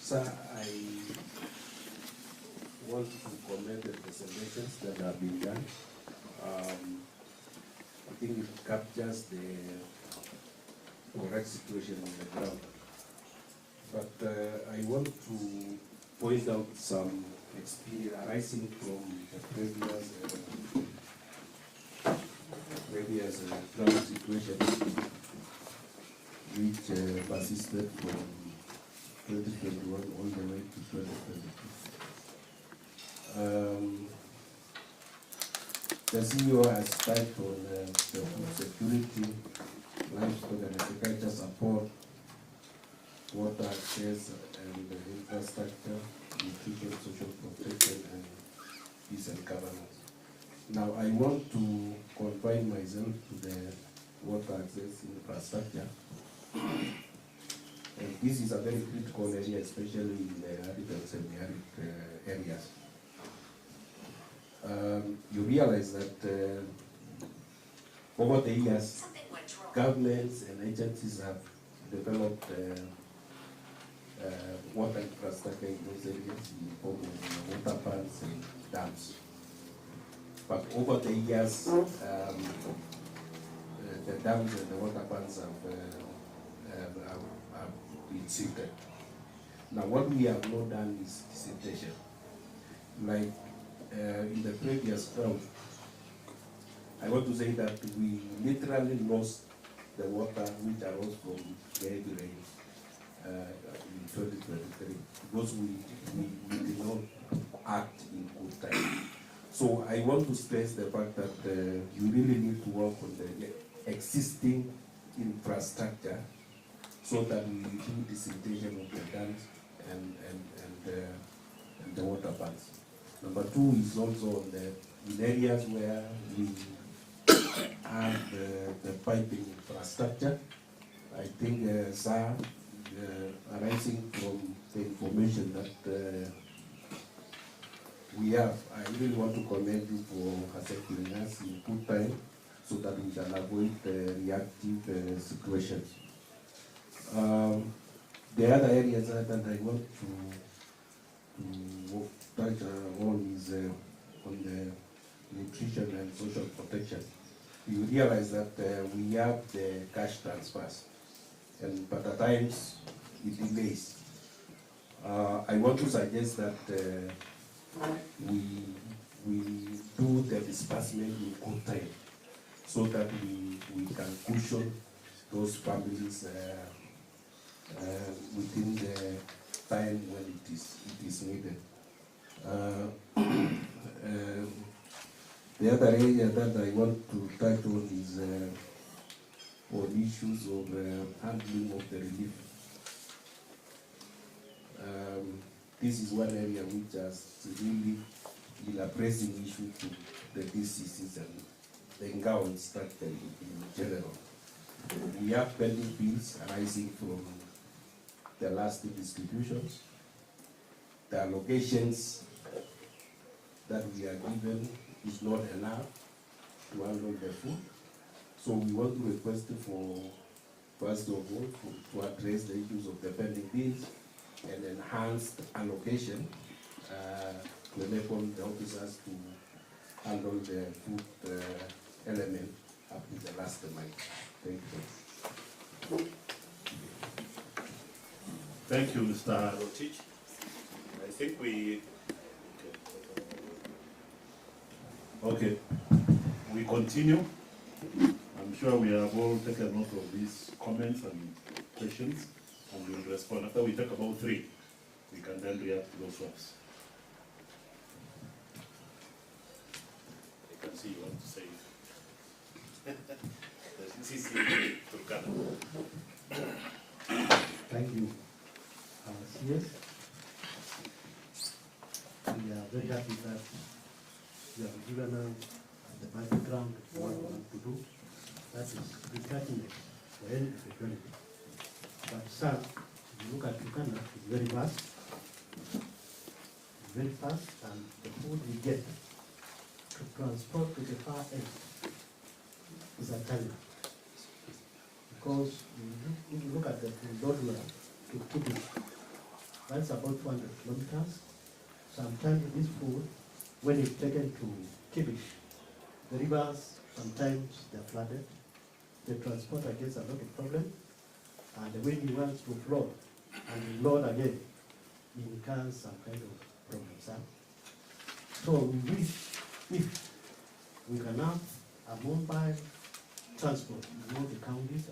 Sir, I want to commend the presentations that have been done. I think it captures the correct situation on the ground. But I want to point out some experience arising from the previous ground situation, which persisted from 2021 all the way to 2022. The CEO has touched on the food security, livestock and agriculture support, water access and infrastructure, nutrition, social protection, and peace and governance. Now, I want to confine myself to the water access infrastructure. And this is a very critical area, especially in the arid and semi-arid areas. You realize that over the years, governments and agencies have developed water infrastructure in those areas in the form of water plants and dams. But over the years, the dams and the water plants have been silted. Now, what we have not done is siltation. Like in the previous round, I want to say that we literally lost the water which arose from the heavy rains in 2023 because we did not act in good time. So I want to stress the fact that you really need to work on the existing infrastructure so that we do disintegration of the dams and the water plants. Number two is also on in areas where we have the piping infrastructure. I think arising from the information that we have, I really want to commend you for accepting us in good time so that we can avoid reactive situations. The other areas that I want to touch on is on the nutrition and social protection. You realize that we have the cash transfers, but at times it delays. I want to suggest that we do the disbursement in good time so that we can cushion those families within the time when it is needed. The other area that I want to touch on is on issues of handling of the relief. This is one area which has really been a pressing issue to the DCCs and the Ngao structure in general. We have pending bills arising from the last distributions. The allocations that we are given is not enough to handle the food. So we want to request for, first of all, to address the issues of the pending bills and enhanced allocation to enable the officers to handle the food element up to the last mile. Thank you. Thank you, Mr. Rotich. I think we... Okay, we continue. I'm sure we have all taken note of these comments and questions, and we'll respond. After we take about 3, we can then react to those ones. I can see you want to say Thank you. Yes, we are very happy that you have given us the background of what we want to do. That is discussion for any security. But sir, if you look at Uganda, it's very fast. It's very fast, and the food we get to transport to the far end is a challenge. Because if you look at the food, to keep it That's about 200 kilometers. Sometimes this food, when it's taken to Kibish, the rivers, sometimes they're flooded. The transporter gets a lot of problem. And when he wants to float and load again, he incurs some kind of problems. So we wish if we can have a mobile transport in all the counties,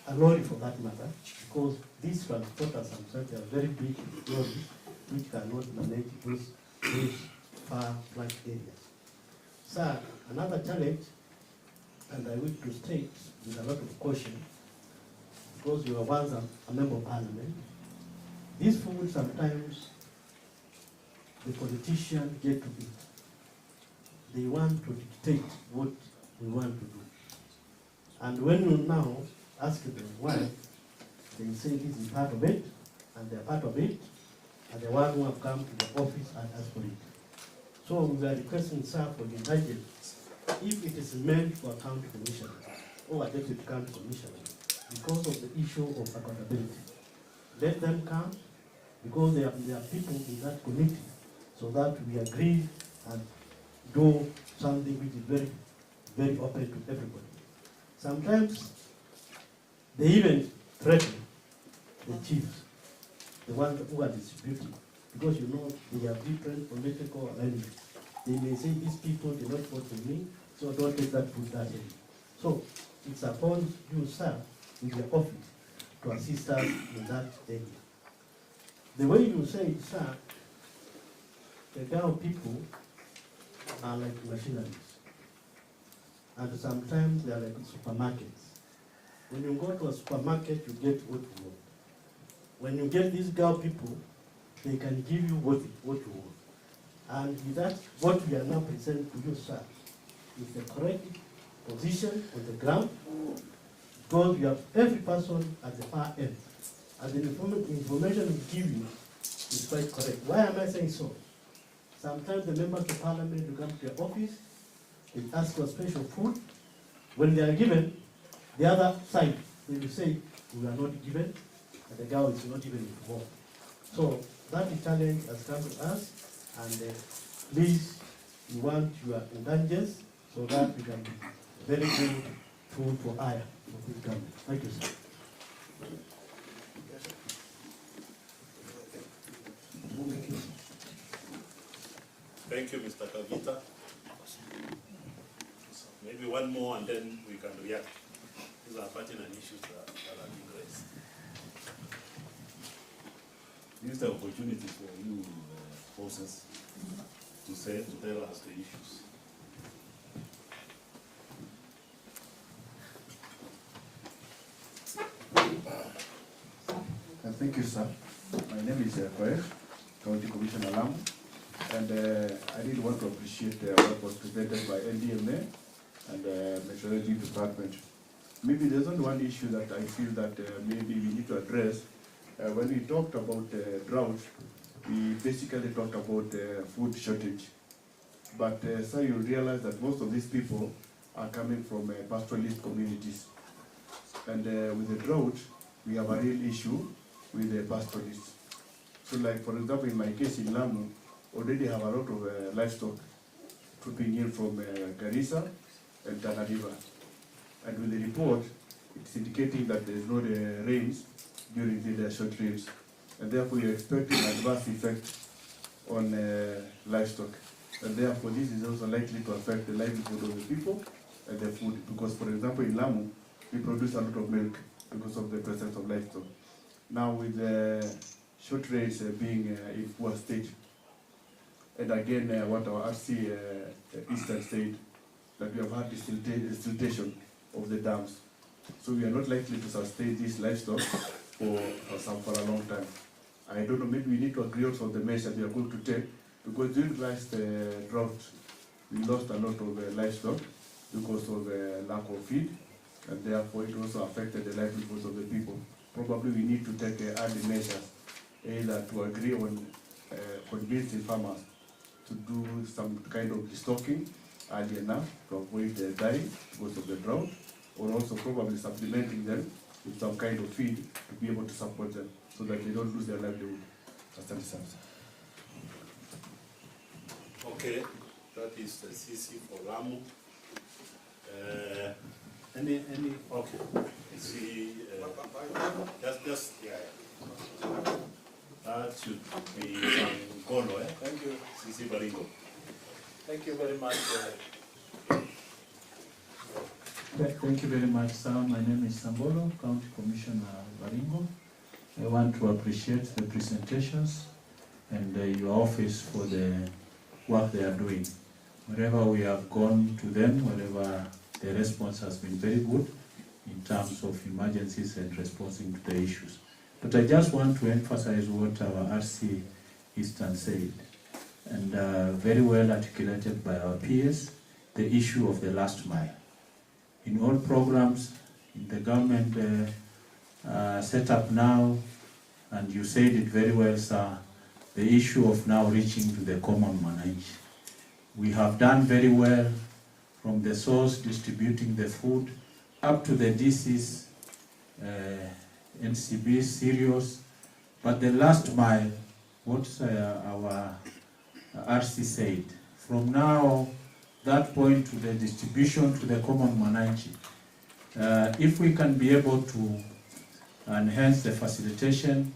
a lorry for that matter, because these transporters themselves are very big lorries which cannot manage those far-flung areas. So another challenge, and I wish to state with a lot of caution, because you are once a member of parliament, this food sometimes the politicians get to eat. They want to dictate what we want to do. And when you now ask them why, they say this is part of it, and they're part of it, and the one who have come to the office and asked for it. So we are requesting, sir, for the indulgence, if it is meant for a county commissioner or a deputy county commissioner, because of the issue of accountability, let them come, because there are people in that committee, so that we agree and do something which is very, very open to everybody. Sometimes they even threaten the chiefs, the ones who are distributing, because you know they have different political alignments. They may say these people do not vote for me, so don't take that food that way. So it's upon you, sir, with your office, to assist us in that area. The way you say, sir, the Gao people are like machineries. And sometimes they are like supermarkets. When you go to a supermarket, you get what you want. When you get these Gao people, they can give you what you want. And with that, what we are now presenting to you, sir, is the correct position on the ground, because we have every person at the far end. And the information we give you is quite correct. Why am I saying so? Sometimes the members of parliament will come to your office, they ask for special food. When they are given, the other side, they will say, we are not given, and the girl is not even involved. So that challenge has come to us, and please, we want your indulgence so that we can be very good food for hire for this government. Thank you, sir. Thank you, Mr. Kavita. Maybe one more and then we can react. These are pertinent issues that are being raised. This is the opportunity for you, bosses, to tell us the issues. Thank you, sir. My name is Koech, County Commissioner Lamu, and I really want to appreciate what was presented by NDMA and Meteorology Department. Maybe there's only one issue that I feel that maybe we need to address. When we talked about drought, we basically talked about food shortage. But so you realize that most of these people are coming from pastoralist communities. And with the drought, we have a real issue with the pastoralists. So like, for example, in my case in Lamu, already have a lot of livestock trooping in from Garissa and Tana River. And with the report, it's indicating that there is no rains during the short rains. And therefore, you're expecting adverse effect on livestock. And therefore, this is also likely to affect the livelihood of the people and their food. Because, for example, in Lamu, we produce a lot of milk because of the presence of livestock. Now, with the short rains being in poor state, and again, what our RC Eastern said, that we have had siltation of the dams. So we are not likely to sustain this livestock for a long time. I don't know, maybe we need to agree also on the measures we are going to take, because during last drought, we lost a lot of livestock because of lack of feed, and therefore it also affected the livelihoods of the people. Probably we need to take early measures, either to agree on convincing farmers to do some kind of destocking early enough to avoid dying because of the drought, or also probably supplementing them with some kind of feed to be able to support them so that they don't lose their livelihood. Asante sana. Okay, that is the CC for Lamu. Okay. See, just, yeah. That should be Golo, eh? Thank you. CC Baringo. Thank you very much. Thank you very much, sir. My name is Sambolo, County Commissioner Baringo. I want to appreciate the presentations and your office for the work they are doing. Wherever we have gone to them, wherever the response has been very good in terms of emergencies and responding to the issues. But I just want to emphasize what our RC Eastern said, and very well articulated by our peers, the issue of the last mile. In all programs in the government set up now, and you said it very well, sir, the issue of now reaching to the common manage. We have done very well from the source distributing the food up to the DCs, NCBs, cereals, but the last mile, what our RC said, from now, that point to the distribution to the common management, if we can be able to enhance the facilitation,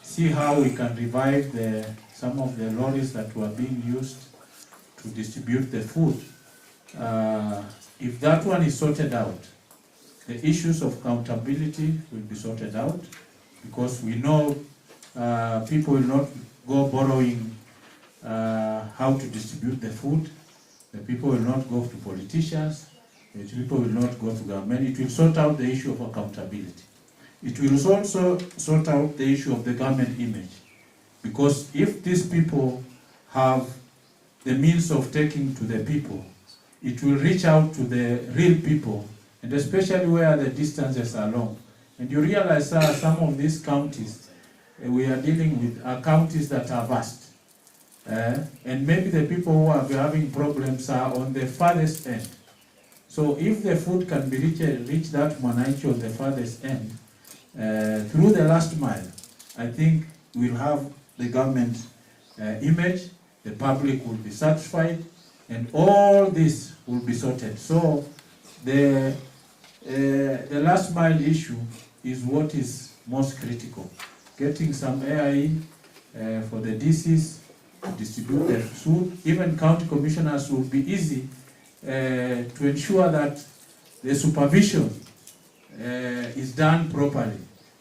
see how we can revive some of the lorries that were being used to distribute the food. If that one is sorted out, the issues of accountability will be sorted out, because we know people will not go borrowing how to distribute the food. The people will not go to politicians. The people will not go to government. It will sort out the issue of accountability. It will also sort out the issue of the government image. Because if these people have the means of taking to the people, it will reach out to the real people, and especially where the distances are long. And you realize some of these counties we are dealing with are counties that are vast. And maybe the people who are having problems are on the farthest end. So if the food can be reach that Mwananchi on the farthest end, through the last mile, I think we'll have the government image, the public will be satisfied, and all this will be sorted. So the last mile issue is what is most critical. Getting some AIE for the DCs, to distribute the food. Even county commissioners will be easy to ensure that the supervision is done properly,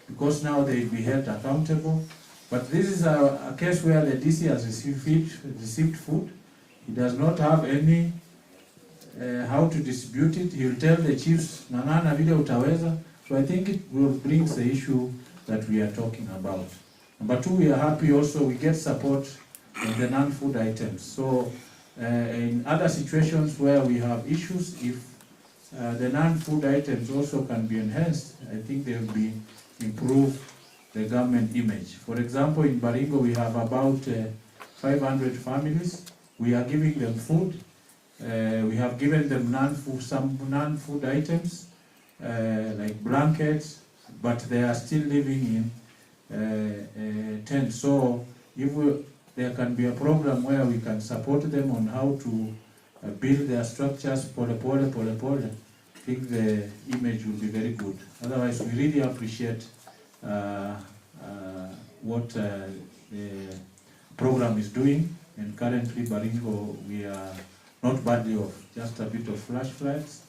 because now they will be held accountable. But this is a case where the DC has received food. He does not have any how to distribute it. He will tell the chiefs, "Nanana vile utaweza." So I think it will bring the issue that we are talking about. Number two, we are happy also we get support on the non-food items. So in other situations where we have issues, if the non-food items also can be enhanced, I think they will be improve the government image. For example, in Baringo we have about 500 families. We are giving them food. We have given them some non-food items like blankets, but they are still living in tents. So if there can be a program where we can support them on how to build their structures, pole. I think the image will be very good. Otherwise, we really appreciate what the program is doing. And currently, Baringo, we are not badly off. Just a bit of flash floods,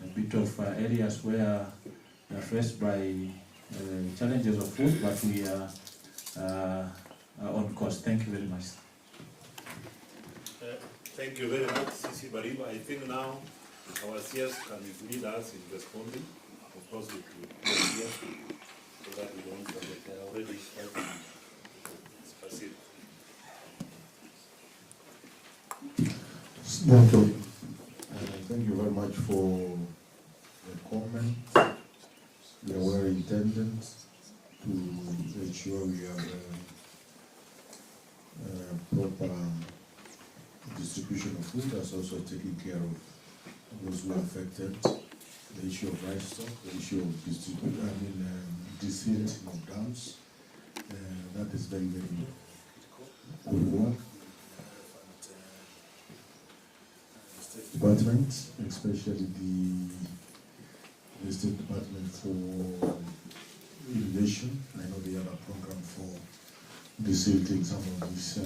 a bit of areas where we are faced by challenges of food, but we are on course. Thank you very much. Thank you very much, CC Baringo. I think now our CS can lead us in responding. Of course, with here, so that we don't forget. They are already specific. Thank you very much for the comments. They are well intended to ensure we have proper distribution of food, as also taking care of those who are affected the issue of livestock, the issue of desilting of dams. That is very, very good work. State Department, especially the State Department for Irrigation. I know they have a program for desilting some of these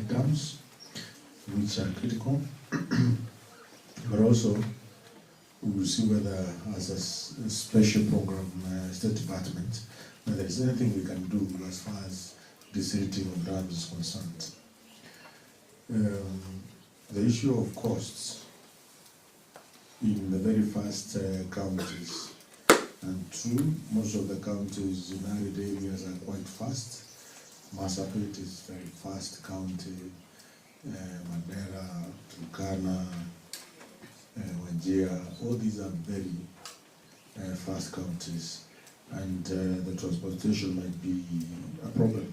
dams, which are critical. But also, we will see whether, as a special program, State Department, whether there is anything we can do as far as desilting of dams is concerned. The issue of costs in the very fast counties, and true, most of the counties in arid areas are quite fast. Marsabit is very fast county, Mandera, Turkana, Wajir, all these are very fast counties, and the transportation might be a problem,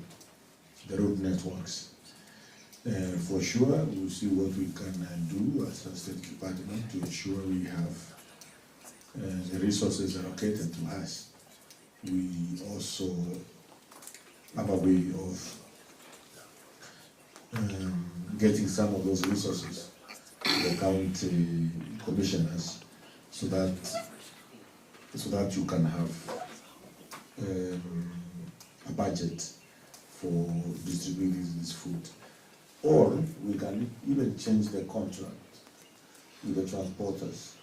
the road networks. For sure, we'll see what we can do as a State Department to ensure we have the resources allocated to us. We also have a way of getting some of those resources to the county commissioners, so that you can have a budget for distributing this food. Or we can even change the contract with the transporters.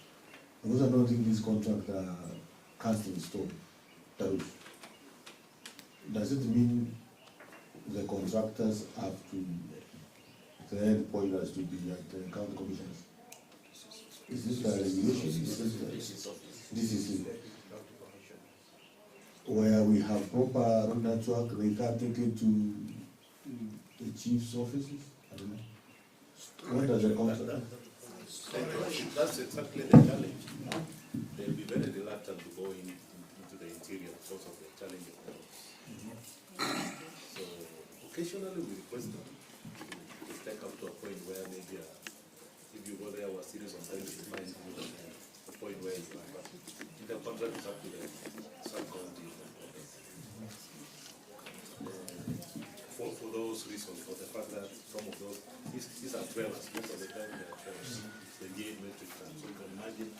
Because I don't think these contracts are cast in stone. Does it mean the contractors have to, the head pointers to be at the county commissioners? Is this a regulation? This is it. Where we have proper road network, they can't take it to the chief's offices? I don't know. What does the contract? That's exactly the challenge. They'll be very reluctant to go into the interior because of the challenge of the roads. So occasionally we request them to take up to a point where maybe if you go there, our series sometimes you find a point where it's like, but in the contract is up to the sub-county. For those reasons, for the fact that some of those, these are trailers, most of the time they are trailers, it's the 8 metric tons. So you can imagine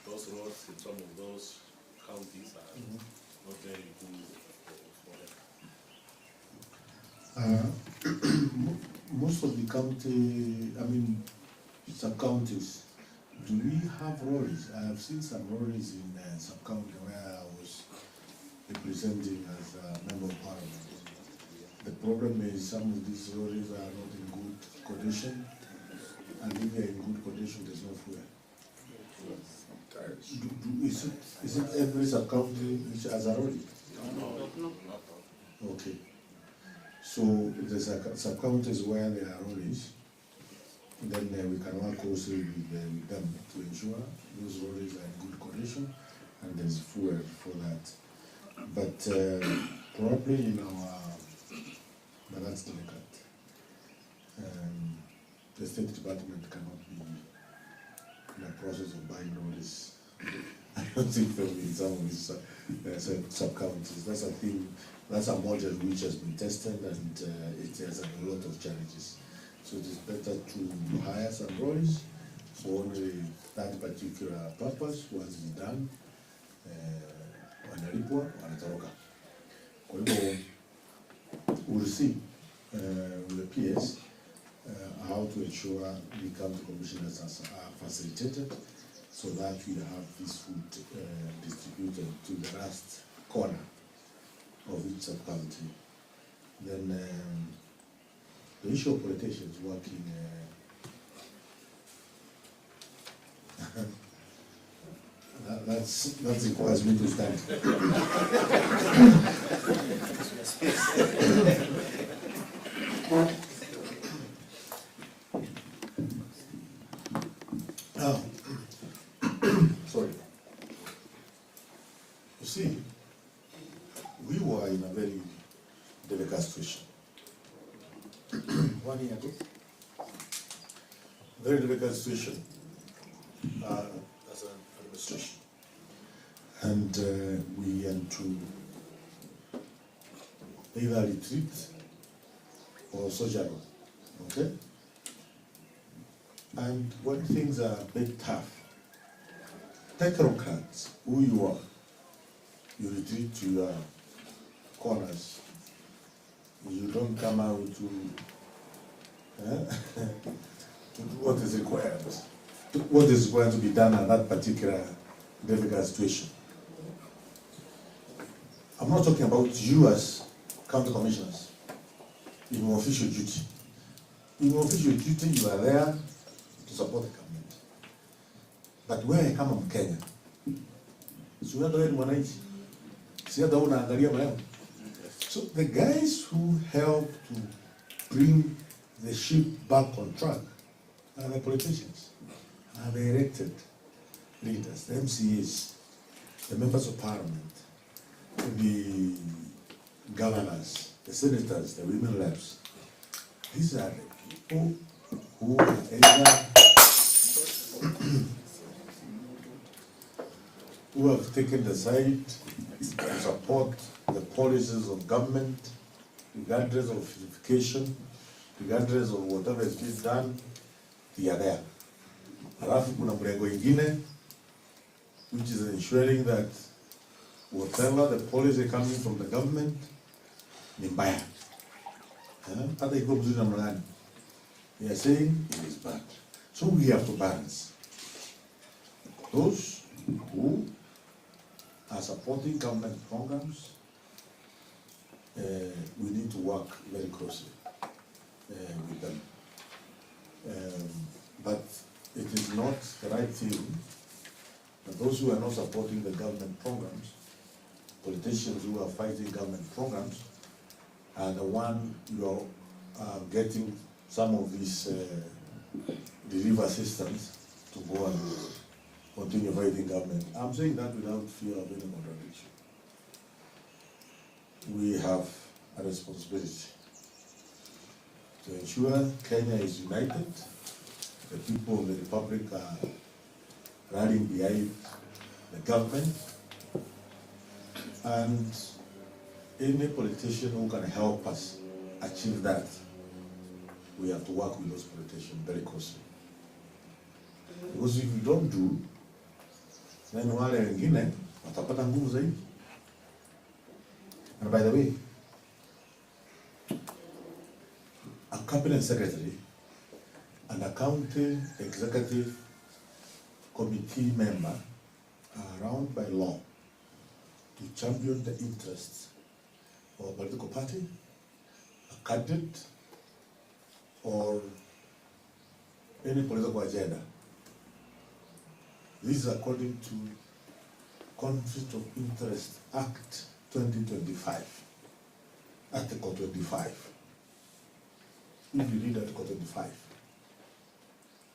those roads in some of those counties are not very good for them. Most of the county, sub-counties, do we have lorries? I have seen some lorries in sub-county where I was representing as a member of parliament. The problem is some of these lorries are not in good condition, and if they are in good condition, there's no fuel. Is it every sub-county which has a lorry? No. Okay. So there's sub-counties where there are lorries, then we can work closely with them to ensure those lorries are in good condition and there's fuel for that. But probably in our, but that's delicate. The State Department cannot be in the process of buying lorries. I don't think there will be some of these sub-counties. That's a thing, that's a model which has been tested, and it has a lot of challenges. So it is better to hire some lorries for only that particular purpose. Once it's done, wanalipwa, wanatoroka. Kwa hivyo, we'll see with the PS how to ensure the county commissioners are facilitated, so that we have this food distributed to the last corner of each sub-county. Then the issue of politicians working, that requires me to stand. Sorry. You see, we were in a very delicate situation 1 year ago. Very delicate situation as an administration. And we want to either retreat or social, okay? And when things are a bit tough, technocrats, who you are, you retreat to your corners. You don't come out to do what is required, what is required to be done at that particular difficult situation. I'm not talking about you as county commissioners in your official duty. In your official duty, you are there to support the government. But where I come from Kenya, so the guys who help to bring the ship back on track are the politicians, are the elected leaders, the MCAs, the members of parliament, the governors, the senators, the women reps. These are the people who are either who have taken the side to support the policies of government, regardless of verification, regardless of whatever is being done, they are there. Halafu kuna mrengo ingine, which is ensuring that whatever the policy coming from the government ni mbaya. Hata iko mzuri namna gani, they are saying it is bad. So we have to balance. Those who are supporting government programs, we need to work very closely with them. But it is not the right thing that those who are not supporting the government programs, politicians who are fighting government programs, are the one you are getting some of these relief assistance to go and continue fighting government. I'm saying that without fear of any contradiction. We have a responsibility to ensure Kenya is united, the people of the Republic are rallying behind the government, and any politician who can help us achieve that, we have to work with those politicians very closely. Because if we don't do, then wale wengine watapata nguvu zaidi. And by the way, a cabinet secretary and a county executive committee member are bound by law to champion the interests of a political party, a candidate, or any political agenda. This is according to Conflict of Interest Act 2025, Article 25. If you read Article 25, it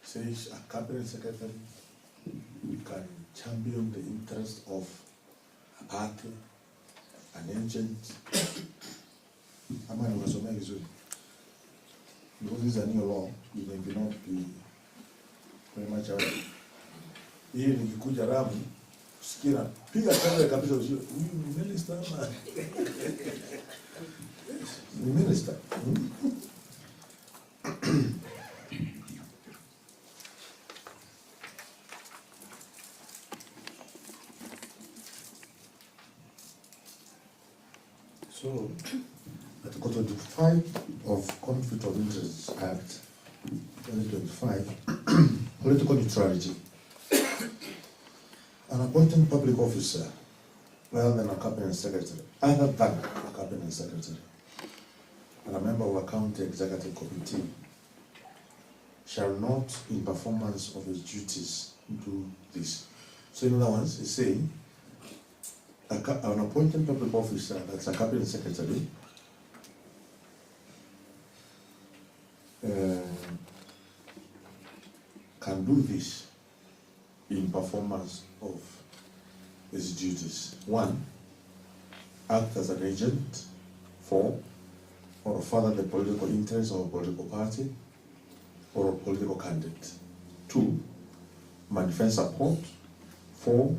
says a cabinet secretary can champion the interest of a party, an agent. Ama unasomea vizuri. Because this is a new law, you may not be very much aware. Hii nikikuja Ramu, sikia piga kelele kabisa usio. Huyu ni minister ama? Ni minister. So, Article 25 of Conflict of Interest Act 2025, political neutrality. An appointed public officer, rather than a cabinet secretary, other than a cabinet secretary, and a member of a county executive committee, shall not, in performance of his duties, do this. So, in other words, it's saying, an appointed public officer, that's a cabinet secretary, can do this in performance of his duties. 1, act as an agent for or further the political interests of a political party or a political candidate. 2, manifest support for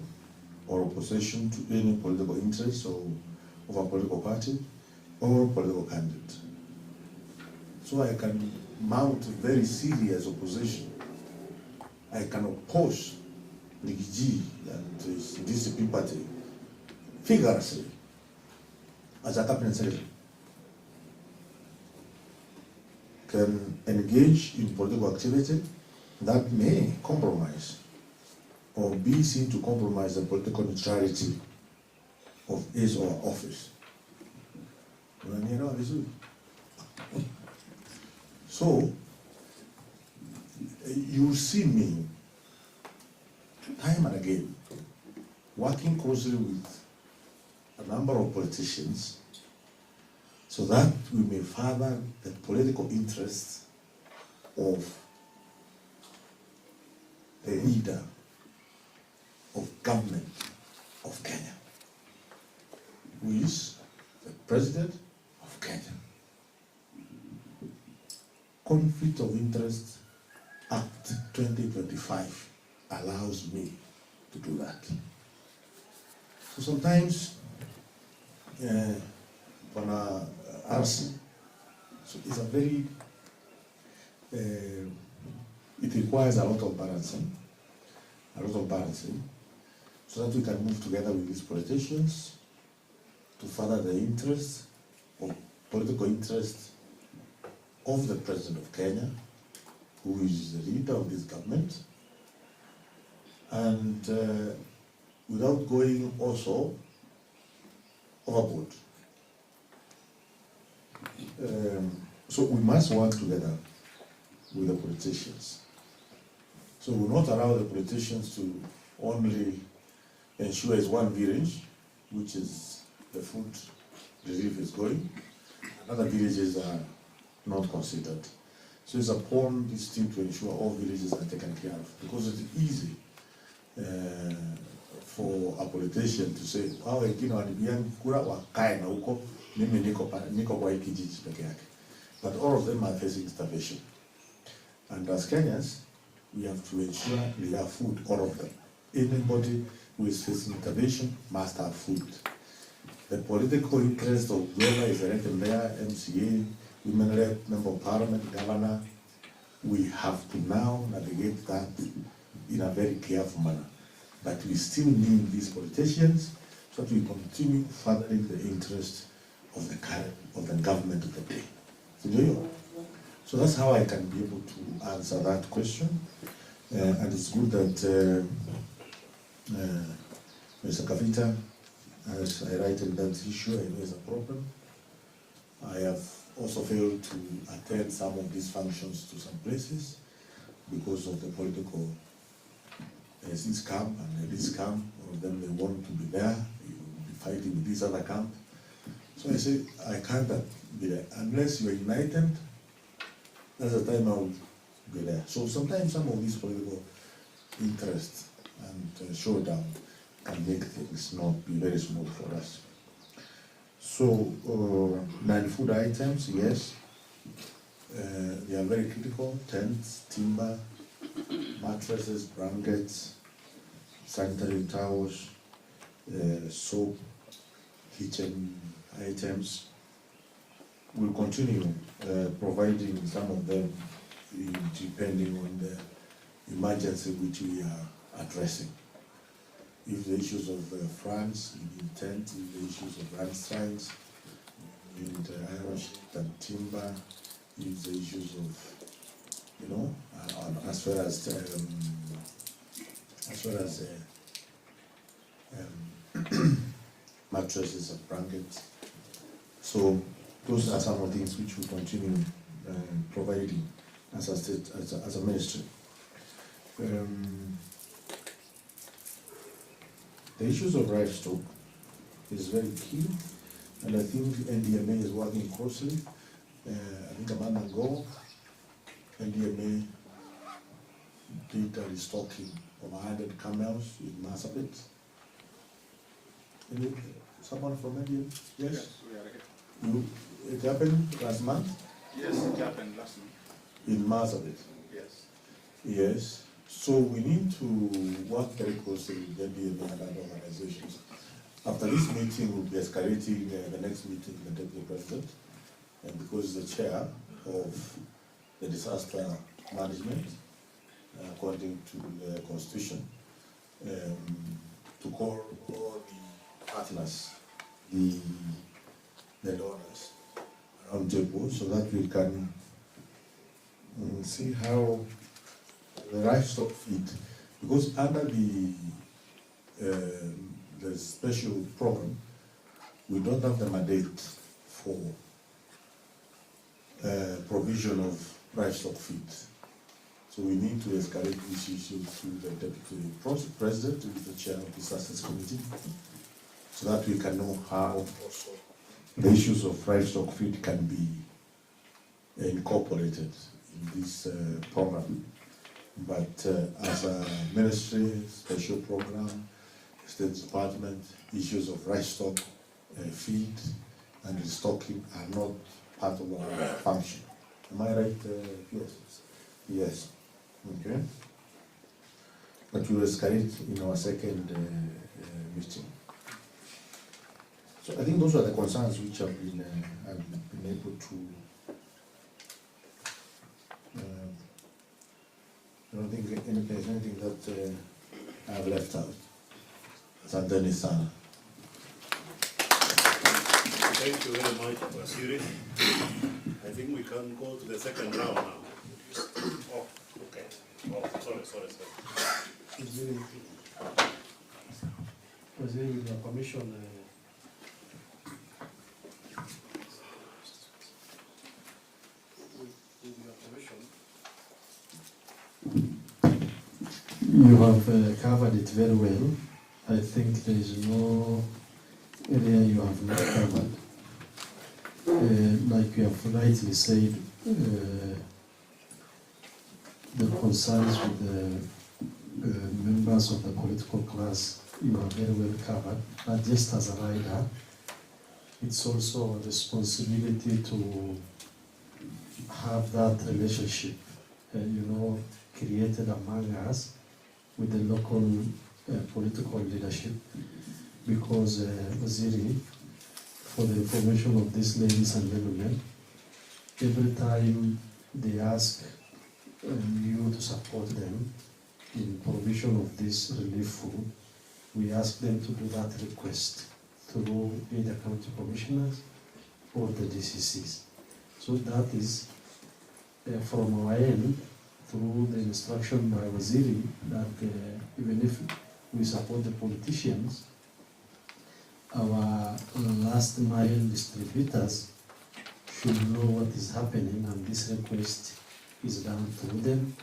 or opposition to any political interest or of a political party or political candidate. So I can mount very serious opposition. I can oppose Ligiji and his DCP party vigorously as a cabinet secretary. Can engage in political activity that may compromise or be seen to compromise the political neutrality of his or her office. So, you see me time and again working closely with a number of politicians so that we may further the political interests of the leader of government of Kenya, who is the President of Kenya. Conflict of Interest Act 2025 allows me to do that. So sometimes, when RC, so it's a very, it requires a lot of balancing, so that we can move together with these politicians to further the interests of political interests of the President of Kenya, who is the leader of this government, and without going also overboard. So we must work together with the politicians. So we will not allow the politicians to only ensure is one village, which is the food relief is going. Other villages are not considered. So it's upon this team to ensure all villages are taken care of, because it's easy for a politician to say, "Wow, wengine walibiani kura wakae na huko, mimi niko kwa hiki kijiji peke yake." But all of them are facing starvation. And as Kenyans, we have to ensure we have food, all of them. Anybody who is facing starvation must have food. The political interest of whoever is elected there, MCA, women rep, member of parliament, governor, we have to now navigate that in a very careful manner. But we still need these politicians so that we continue furthering the interest of the government of the day. So that's how I can be able to answer that question. And it's good that Mr. Kavita has highlighted that issue. I know it's a problem. I have also failed to attend some of these functions to some places because of the political this camp and this camp. All of them, they want to be there, you will be fighting with this other camp. So I say, I can't be there. Unless you are united, that's the time I will be there. So sometimes some of these political interests and showdown can make things not be very smooth for us. So, non-food items, yes, they are very critical. Tents, timber, mattresses, blankets, sanitary towels, soap, kitchen items. We'll continue providing some of them depending on the emergency which we are addressing. If the issues of France, intent, if the issues of landslines, and iron sheet and timber, if the issues of, as far as mattresses and blankets. So those are some of the things which we continue providing as a state, as a ministry. The issues of livestock is very key, and I think NDMA is working closely. I think a month ago, NDMA did a restocking of 100 camels in Marsabit. Someone from NDMA? Yes, we are here. It happened last month? Yes, it happened last month. In Marsabit? Yes. Yes. So we need to work very closely with the DBA and other organizations. After this meeting, we'll be escalating the next meeting with the Deputy President, and because he's the chair of the disaster management, according to the Constitution, to call all the partners, the donors around table, so that we can see how the livestock feed, because under the special program, we don't have the mandate for provision of livestock feed. So we need to escalate this issue to the Deputy President, who is the chair of the Success Committee, so that we can know how also the issues of livestock feed can be incorporated in this program. But as a ministry, special program, State Department, issues of livestock feed and restocking are not part of our function. Am I right? Yes. Yes. Okay. But we will escalate in our second meeting. So I think those are the concerns which have been able to. I don't think there's anything that I've left out. Asante sana. Thank you very much, Wasiri. I think we can go to the second round now. Oh, okay. Oh, sorry. Was with your permission, you have covered it very well. I think there is no area you have not covered. Like you have rightly said, the concerns with the members of the political class, you are very well covered. But just as a rider, it's also a responsibility to have that relationship, created among us with the local political leadership, because Waziri, for the information of these ladies and gentlemen, every time they ask you to support them in provision of this relief food, we ask them to do that request through either county commissioners or the DCCs. So that is from our end, through the instruction by Waziri, that even if we support the politicians, our last mile distributors should know what is happening, and this request is done through them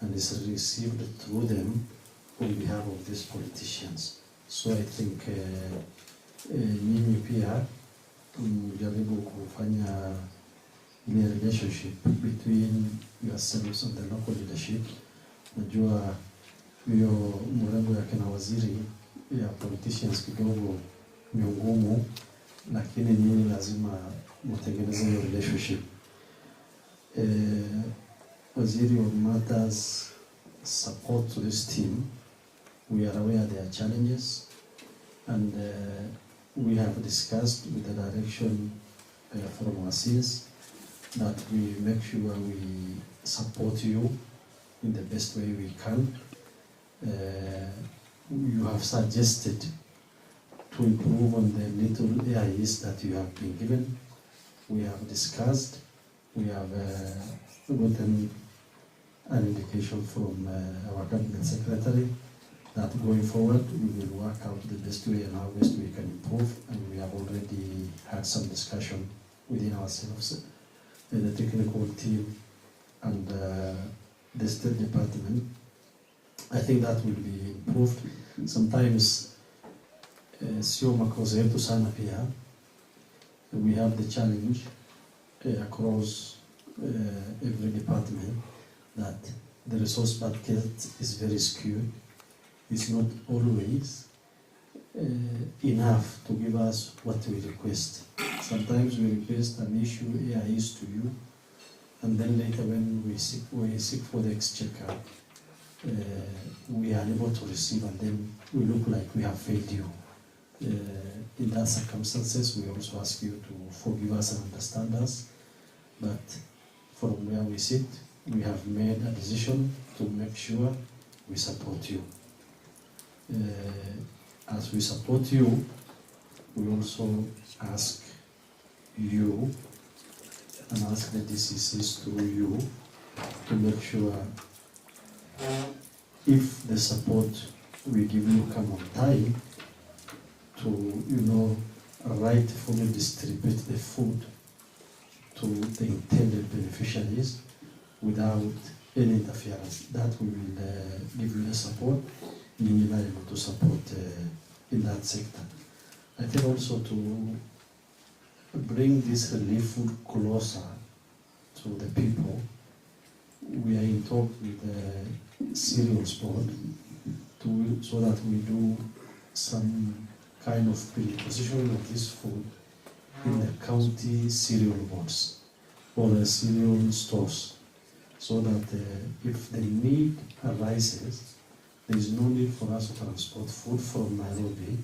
and is received through them on behalf of these politicians. So I think nyinyi pia mjaribu kufanya ile relationship between yourselves and the local leadership. Najua hiyo mrengo ya kina waziri ya politicians kidogo ni ngumu, lakini nyinyi lazima mtengeneze hiyo relationship. Waziri of Matters support to this team. We are aware of their challenges, and we have discussed with the direction from our CS that we make sure we support you in the best way we can. You have suggested to improve on the little AIs that you have been given. We have discussed, we have gotten an indication from our cabinet secretary that going forward we will work out the best way and how best we can improve, and we have already had some discussion within ourselves, the technical team and the State Department. I think that will be improved. Sometimes sio makosa yetu sana pia. We have the challenge across every department that the resource budget is very skewed. It's not always enough to give us what we request. Sometimes we request an issue AIs to you, and then later when we seek for the exchequer, we are able to receive, and then we look like we have failed you. In that circumstances, we also ask you to forgive us and understand us. But from where we sit, we have made a decision to make sure we support you. As we support you, we also ask you and ask the DCCs through you to make sure if the support we give you come on time to, rightfully distribute the food to the intended beneficiaries without any interference. That we will give you the support, you are able to support in that sector. I think also to bring this relief food closer to the people, we are in talk with the cereals board so that we do some kind of pre-positioning of this food in the county cereal boards or the cereal stores, so that if the need arises, there is no need for us to transport food from Nairobi.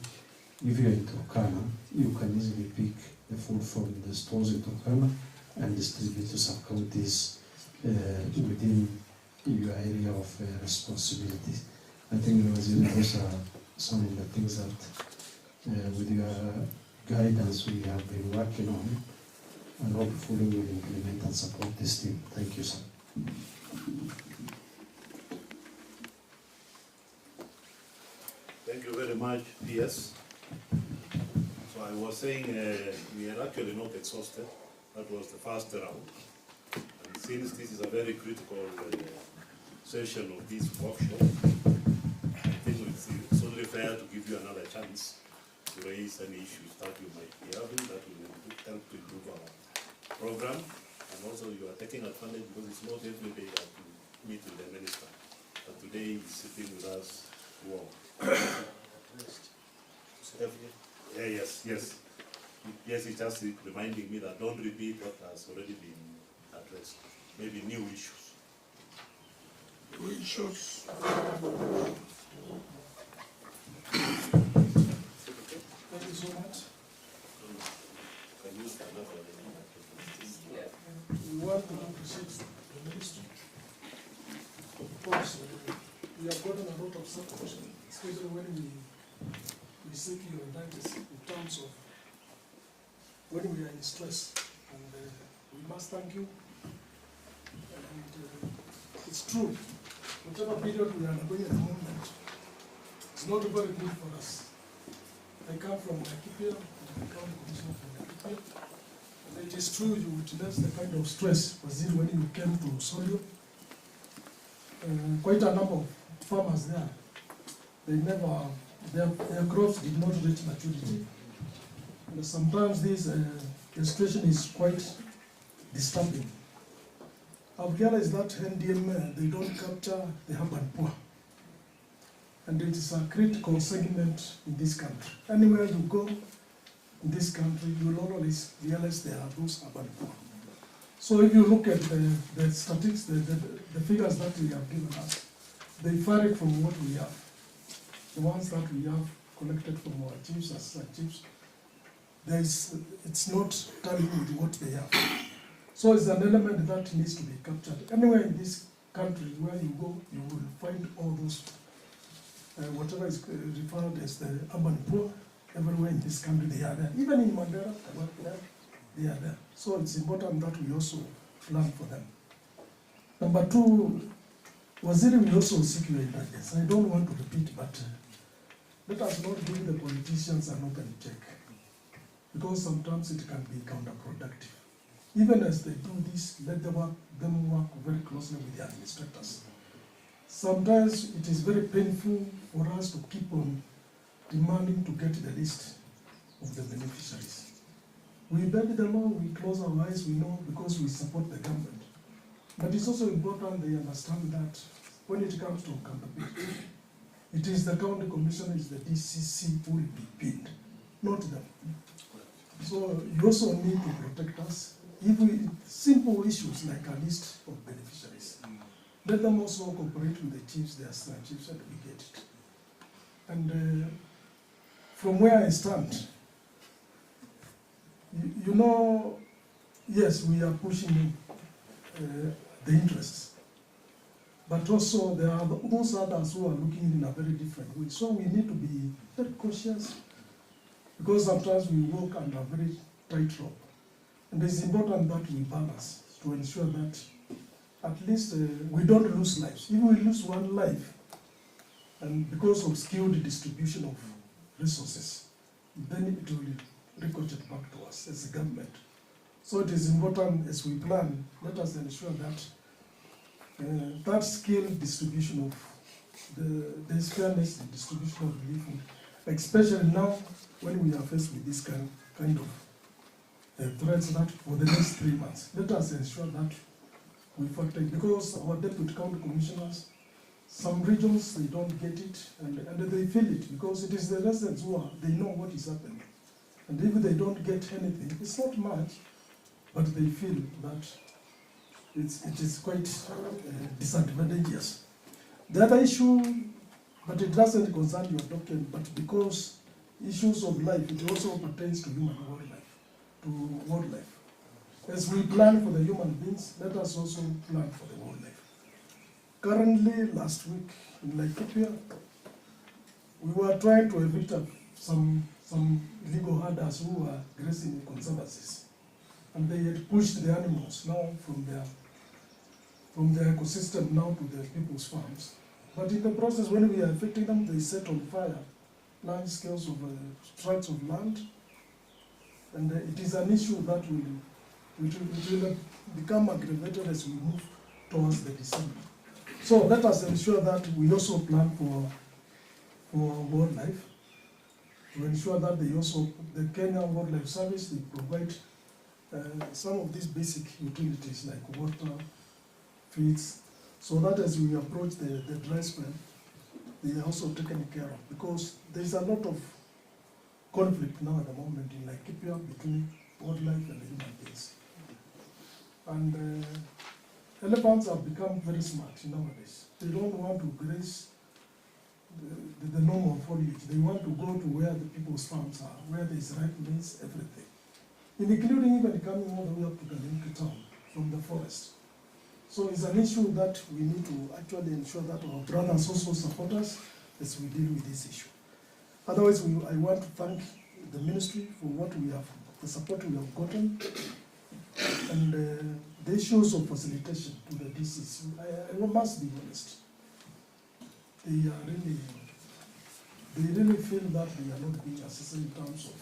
If you're in Turkana, you can easily pick the food from the stores in Turkana and distribute to sub-counties within your area of responsibility. I think those are some of the things that with your guidance we have been working on, and hopefully we'll implement and support this team. Thank you, sir. Thank you very much, PS. So I was saying we are actually not exhausted. That was the first round. And since this is a very critical session of this workshop, I think it's only fair to give you another chance to raise any issues that you might be having that will help to improve our program. And also you are taking advantage because it's not every day that you meet with the minister. But today he's sitting with us. Wow. Yes. Yes, it's just reminding me that don't repeat what has already been addressed. Maybe new issues. Thank you so much. We want to appreciate the ministry. Of course, we have gotten a lot of support, especially when we seek your guidance in terms of when we are in stress. And we must thank you. And it's true, whatever period we are going at the moment, it's not very good for us. I come from Laikipia, and I come commissioner from Laikipia. And it is true you witnessed the kind of stress was it when you came to Solio. Quite a number of farmers there, their crops did not reach maturity. And sometimes this situation is quite disturbing. I've realized that NDM, they don't capture the urban poor. And it is a critical segment in this country. Anywhere you go in this country, you will always realize there are those urban poor. So if you look at the statistics, the figures that we have given us, they vary from what we have. The ones that we have collected from our chiefs as chiefs, it's not tallying with what they have. So it's an element that needs to be captured. Anywhere in this country where you go, you will find all those, whatever is referred as the urban poor, everywhere in this country they are there. Even in Mandera, they are there. So it's important that we also plan for them. Number two, Waziri, we also seek your indulgence. I don't want to repeat, but let us not give the politicians an open check, because sometimes it can be counterproductive. Even as they do this, let them work very closely with the administrators. Sometimes it is very painful for us to keep on demanding to get the list of the beneficiaries. We beg the law, we close our eyes, we know, because we support the government. But it's also important they understand that when it comes to accountability, it is the county commissioner, is the DCC who will be pinned, not them. So you also need to protect us. If we, simple issues like a list of beneficiaries, let them also cooperate with the chiefs, the assistant chiefs, and we get it. And from where I stand, you know, yes, we are pushing the interests, but also there are those others who are looking in a very different way. So we need to be very cautious, because sometimes we walk under a very tight rope. And it's important that we balance to ensure that at least we don't lose lives. If we lose one life, and because of skewed distribution of resources, then it will ricochet back to us as a government. So it is important as we plan, let us ensure that that skilled distribution of the fairness in distribution of relief food, especially now when we are faced with this kind of threats that for the next 3 months. Let us ensure that we factor it, because our deputy county commissioners, some regions, they don't get it, and they feel it, because it is the residents who are, they know what is happening. And if they don't get anything, it's not much, but they feel that it is quite disadvantageous. The other issue, but it doesn't concern your document, but because issues of life, it also pertains to human wildlife. As we plan for the human beings, let us also plan for the wildlife. Currently, last week in Laikipia, we were trying to evict some illegal herders who were grazing in conservancies, and they had pushed the animals now from their ecosystem now to the people's farms. But in the process, when we are evicting them, they set on fire large scales of tracts of land, and it is an issue that will become aggravated as we move towards the December. So let us ensure that we also plan for wildlife, to ensure that the Kenya Wildlife Service, they provide some of these basic utilities like water, feeds, so that as we approach the dry spell, they are also taken care of, because there is a lot of conflict now at the moment in Laikipia between wildlife and the human beings. And elephants have become very smart nowadays. They don't want to graze the normal foliage. They want to go to where the people's farms are, where there is ripe maize, everything, including even coming all the way up to the link town from the forest. So it's an issue that we need to actually ensure that our brothers also support us as we deal with this issue. Otherwise, I want to thank the ministry for the support we have gotten, and the issues of facilitation to the DCs. I must be honest. They really feel that they are not being assessed in terms of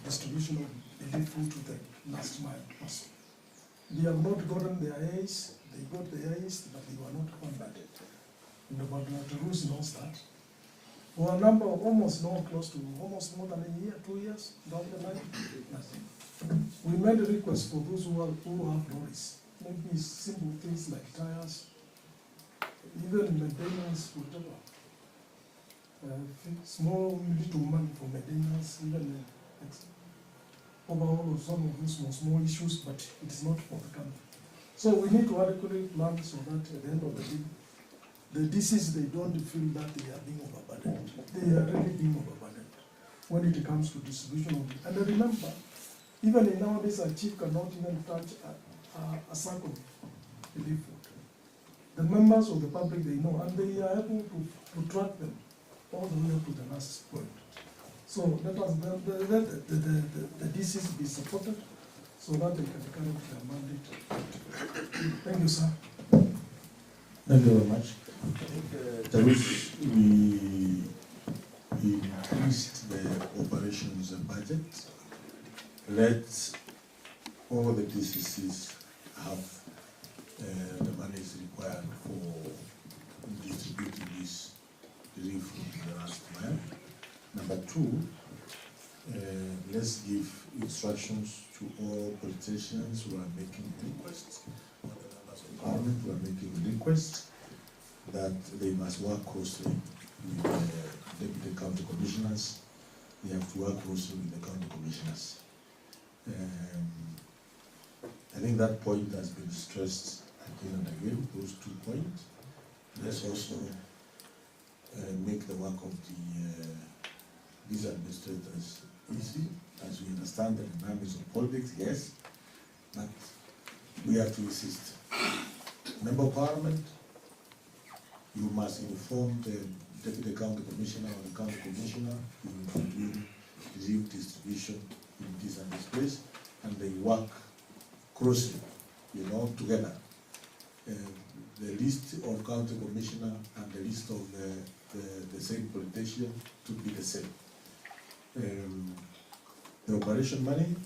distribution of relief food to the last mile person. They have not gotten their A's, they got their A's, but they were not funded. And about Rules knows that. For a number of almost more than a year, 2 years down the line, nothing. We made a request for those who have lorries, maybe simple things like tires, even maintenance, whatever. Small little money for maintenance, even overall of some of those small issues, but it is not for the country. So we need to adequately plan so that at the end of the day, the DCs, they don't feel that they are being overburdened. They are really being overburdened when it comes to distribution of it. And remember, even in nowadays, a chief cannot even touch a sack of relief food. The members of the public, they know, and they are able to track them all the way up to the last point. So let the DCs be supported so that they can carry out their mandate. Thank you, sir. Thank you very much. I think, Tarus, we increased the operations budget. Let all the DCCs have the monies required for distributing this relief in the last mile. Number two, let's give instructions to all politicians who are making requests, or the members of parliament who are making requests, that they must work closely with the deputy county commissioners. They have to work closely with the county commissioners. I think that point has been stressed again and again, those 2 points. Let's also make the work of these administrators easy, as we understand the dynamics of politics, yes, but we have to insist. Member of Parliament, you must inform the Deputy County Commissioner or the County Commissioner in doing leave distribution in this and this place, and they work closely, together. The list of County Commissioner and the list of the same politician to be the same. The operation money,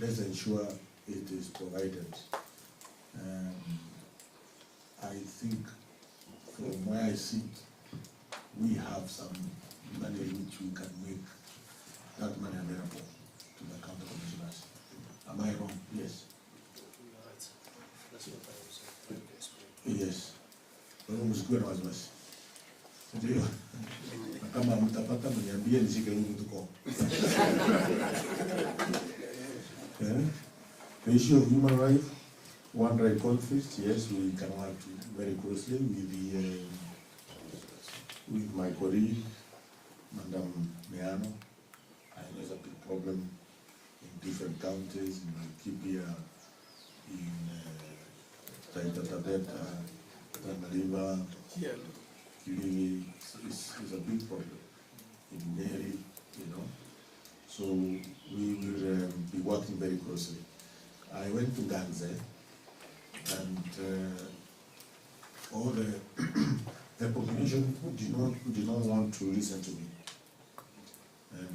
let's ensure it is provided. I think from where I sit, we have some money which we can make that money available to the county commissioners. Am I wrong? Yes. That's what I was trying to explain. Yes. Wewe msikue na wasiwasi. Ndio. Kama mtapata mniambie nishike huko tuko. The issue of human rights, one right conflict, yes, we can work very closely with my colleague, Madam Meano. I know it's a big problem in different counties, in Kibia, in Taita Taveta, Tanariva, Kibiri, is a big problem in Nyeri, So we will be working very closely. I went to Ganze, and all the population did not want to listen to me,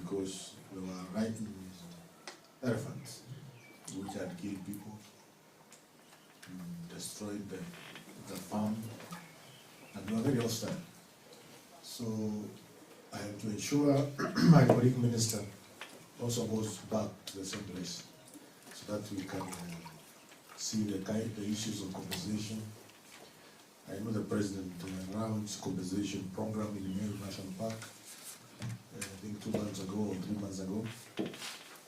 because they were riding elephants, which had killed people, destroyed the farm, and they were very hostile. So I have to ensure my colleague minister also goes back to the same place, so that we can see the issues of compensation. I know the president announced compensation program in the Meru National Park, I think 2 months ago or 3 months ago.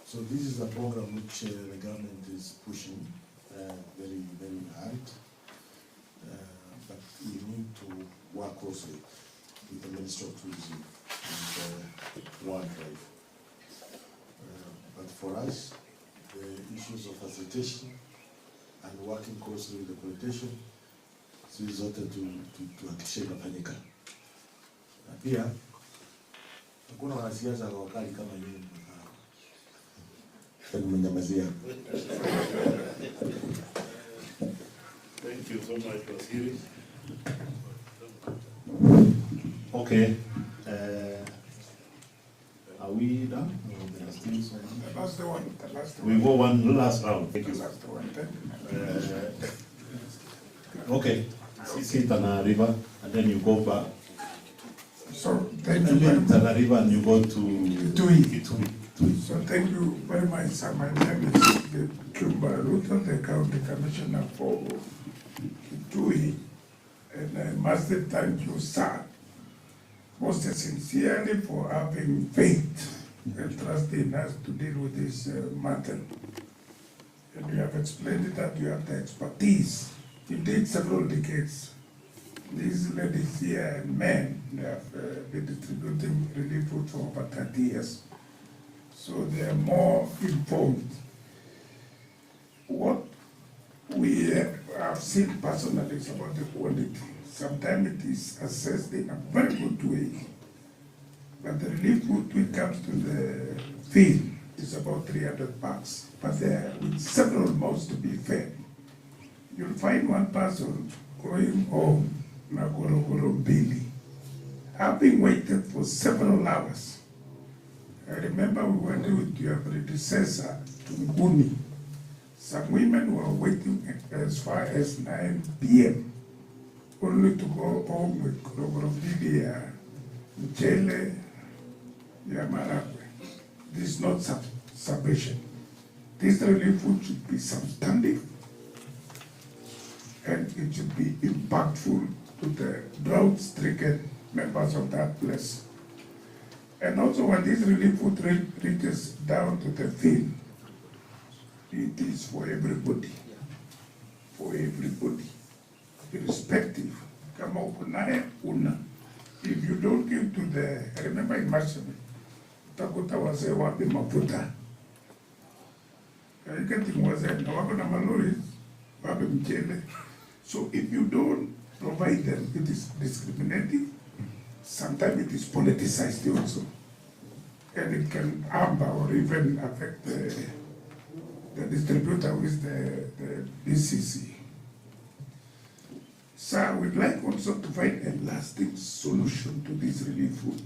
So this is a program which the government is pushing very, very hard. But we need to work closely with the Minister of Tourism and Wildlife. But for us, the issues of facilitation and working closely with the politician, sisi zote tuhakikishe inafanyika. Na pia hakuna wanasiasa wakali kama yeye. Mmenyamazia. Thank you so much, Waziri. Okay. Are we done? Or there are still some? That's the one. We go one last round. Thank you. That's the one. Okay. Sit Tana River, and then you go back. So thank you very much. Tana River, and you go to Itui. So thank you very much, sir. My name is Kimba Luther, the County Commissioner for Itui, and I must thank you, sir, most sincerely for having faith and trust in us to deal with this matter. And you have explained that you have the expertise. Indeed, several decades. These ladies here and men, they have been distributing relief food for over 30 years. So they are more informed. What we have seen personally is about the quality. Sometimes it is assessed in a very good way. But the relief food when it comes to the field is about 300 bucks. But there are with several mouths to be fed. You'll find one person going home, Nagorogoro Billy, having waited for several hours. I remember we went with your predecessor to Nguni. Some women were waiting as far as 9 p.m. only to go home with Gorogoro Billy, Mchele, Yamaragwe. This is not sufficient. This relief food should be substantive, and it should be impactful to the drought-stricken members of that place. And also when this relief food reaches down to the field, it is for everybody. For everybody. irrespective. Kama uko naye una. If you don't give to the, I remember in Marshabi, utakuta wazee wapi mafuta. Ikati wazee na wako na malori wapi mchele. So if you don't provide them, it is discriminative. Sometimes it is politicized also. And it can harm or even affect the distributor with the BCC. So we'd like also to find a lasting solution to this relief food,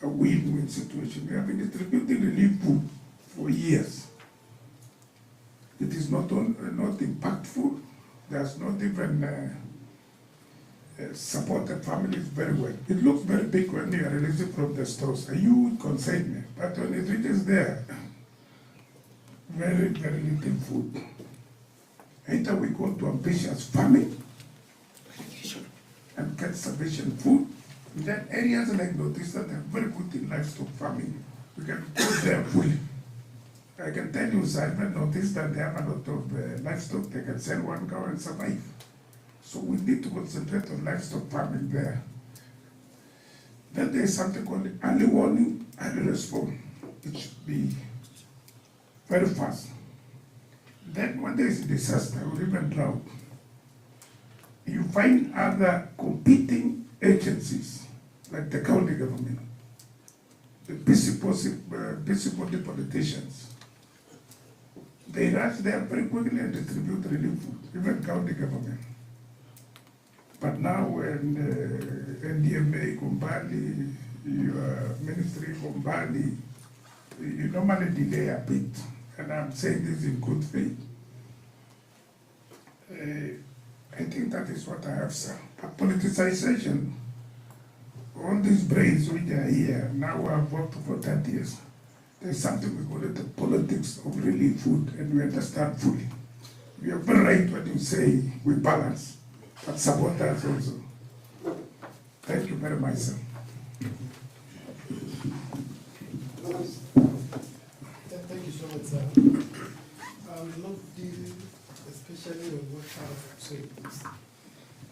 a win-win situation. We have been distributing relief food for years. It is not impactful. There's not even support the families very well. It looks very big when you are releasing from the stores, a huge consignment, but when it reaches there, very, very little food. Either we go to ambitious farming and get sufficient food. In that areas like Northeast that are very good in livestock farming, we can go there fully. I can tell you, sir, even Northeast that they have a lot of livestock, they can sell one cow and survive. So we need to concentrate on livestock farming there. Then there is something called early warning, early response. It should be very fast. Then when there is a disaster or even drought, you find other competing agencies, like the county government, the busybody politicians. They rush there very quickly and distribute relief food, even county government. But now when NDMA Kumbali, your ministry Kumbali, you normally delay a bit. And I'm saying this in good faith. I think that is what I have said. But politicization, all these brains which are here, now I've worked for 30 years. There's something we call it the politics of relief food, and we understand fully. You are very right when you say we balance, but support us also. Thank you very much, sir. Thank you so much, sir. I will not deal especially on what I have said.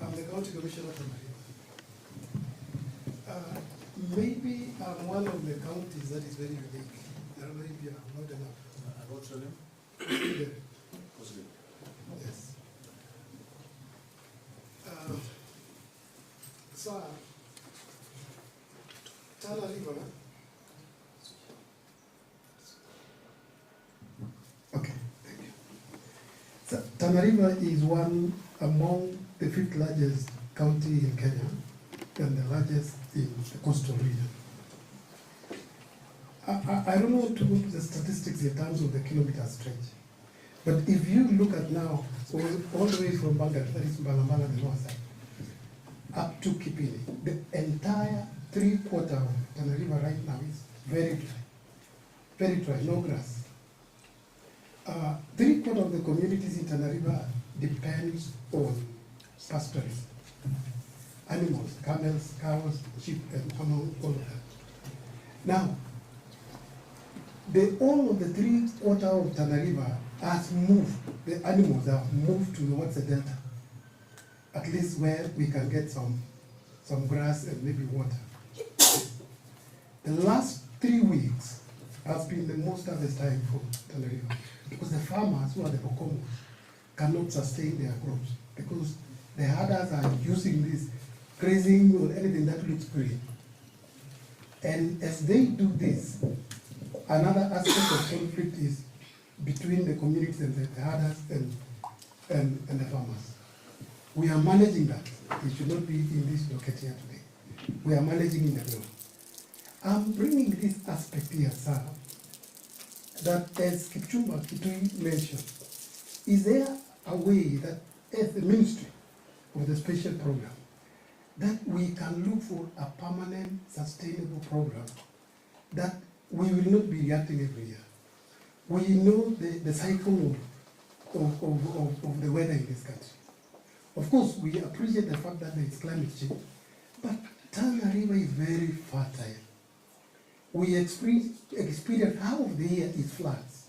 I'm the county commissioner for Nairobi. Maybe I'm one of the counties that is very unique. I don't know if you are not enough. What's your name? Yes. Sir, Tana River. Okay, thank you. So, Tana River is one among the 5th largest county in Kenya and the largest in the coastal region. I don't know to go to the statistics in terms of the kilometer stretch, but if you look at now, all the way from Bangalore, that is Balambala, the north side, up to Kipini, the entire 3/4 of Tana River right now is very dry, no grass. 3/4 of the communities in Tana River depends on pastoralism, animals, camels, cows, sheep, and all of that. Now, all of the 3/4 of Tana River has moved, the animals have moved towards the delta, at least where we can get some grass and maybe water. The last 3 weeks has been the most harvest time for Tana River, because the farmers who are the Bokomo cannot sustain their crops, because the herders are using this grazing or anything that looks green. And as they do this, another aspect of conflict is between the communities and the herders and the farmers. We are managing that. We should not be in this docket here today. We are managing in the middle. I'm bringing this aspect here, sir, that as Kipchumba Kitui mentioned, is there a way that as the ministry of the special program, that we can look for a permanent, sustainable program that we will not be reacting every year? We know the cycle of the weather in this country. Of course, we appreciate the fact that there is climate change, but Tana River is very fertile. We experience half of the year is floods,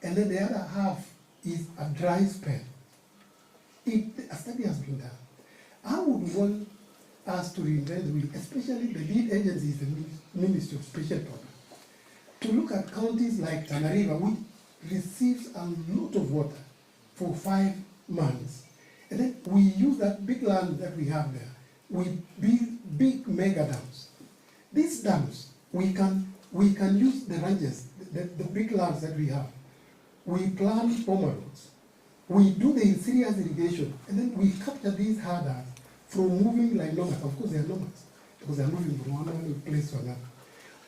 and then the other half is a dry spell. A study has been done. I would want us to reinvent the wheel, especially the lead agency is the Ministry of Special Programs, to look at counties like Tana River, which receives a lot of water for 5 months. And then we use that big land that we have there with big mega dams. These dams, we can use the ranges, the big lands that we have. We plant roads. We do the serious irrigation, and then we capture these herders from moving like nomads. Of course, they are nomads because they are moving from one place to another.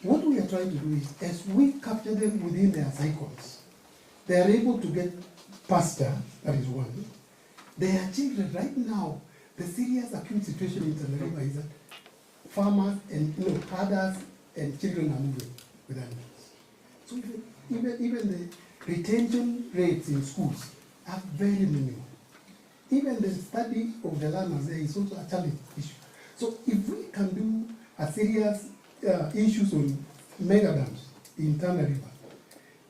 What we are trying to do is, as we capture them within their cycles, they are able to get pasture, that is one. Their children, right now, the serious acute situation in Tana River is that farmers and herders and children are moving with animals. So even the retention rates in schools are very minimal. Even the study of the land as there is also a challenge issue. So if we can do a serious issues on mega dams in Tana River,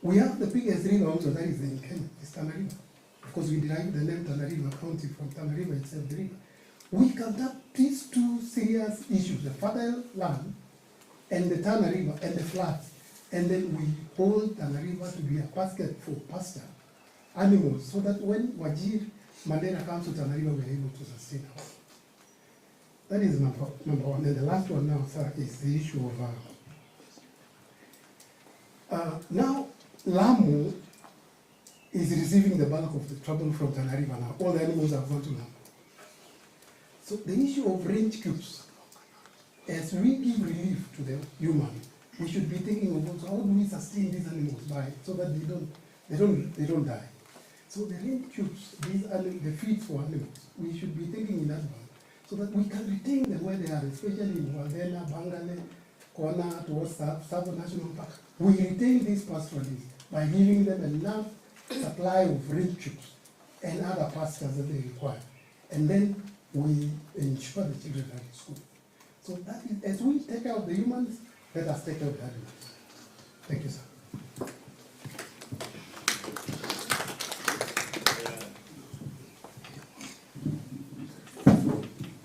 we have the biggest river also that is in Kenya, is Tana River. Because we derived the name Tana River County from Tana River itself, the river. We can tap these two serious issues, the fertile land and the Tana River and the floods, and then we hold Tana River to be a basket for pasture animals, so that when Wajir Mandela comes to Tana River, we're able to sustain our. That is number one. And the last one now, sir, is the issue of now Lamu is receiving the bulk of the trouble from Tana River now. All the animals have gone to Lamu. So the issue of range cubes, as we give relief to the human, we should be thinking of also how do we sustain these animals by so that they don't die. So the range cubes, the feeds for animals, we should be thinking in advance so that we can retain them where they are, especially in Waldena, Bangale, Kona, towards Savo National Park. We retain these pastoralists by giving them enough supply of range cubes and other pastures that they require. And then we ensure the children are in school. So that is, as we take care of the humans, let us take care of the animals. Thank you, sir.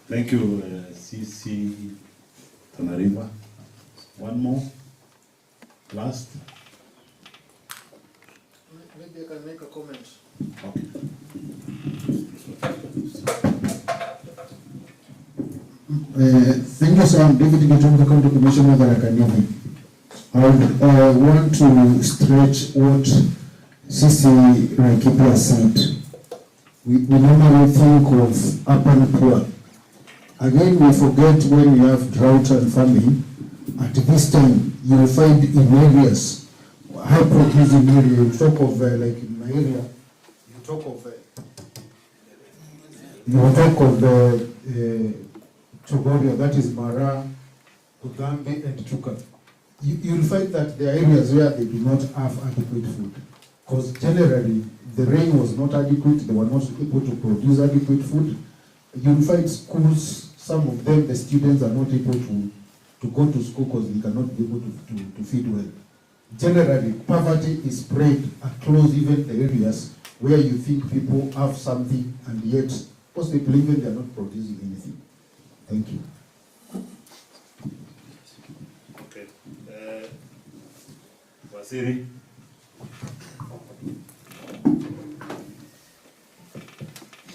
Thank you, CC Tana River. One more, last. Maybe I can make a comment. Okay. Thank you, sir. I'm David Gitumbo, County Commissioner of the Academy. I would want to stretch what CC Rakipia said. We normally think of urban poor. Again, we forget when you have drought and famine. At this time, you will find in areas, high producing area, you talk of like in my area, you talk of Chogoria, that is Mara, Ugambi, and Chuka. You'll find that there are areas where they do not have adequate food. Because generally, the rain was not adequate, they were not able to produce adequate food. You'll find schools, some of them, the students are not able to go to school because they cannot be able to feed well. Generally, poverty is spread across even the areas where you think people have something and yet, because they believe they are not producing anything. Thank you. Okay. Wasiri.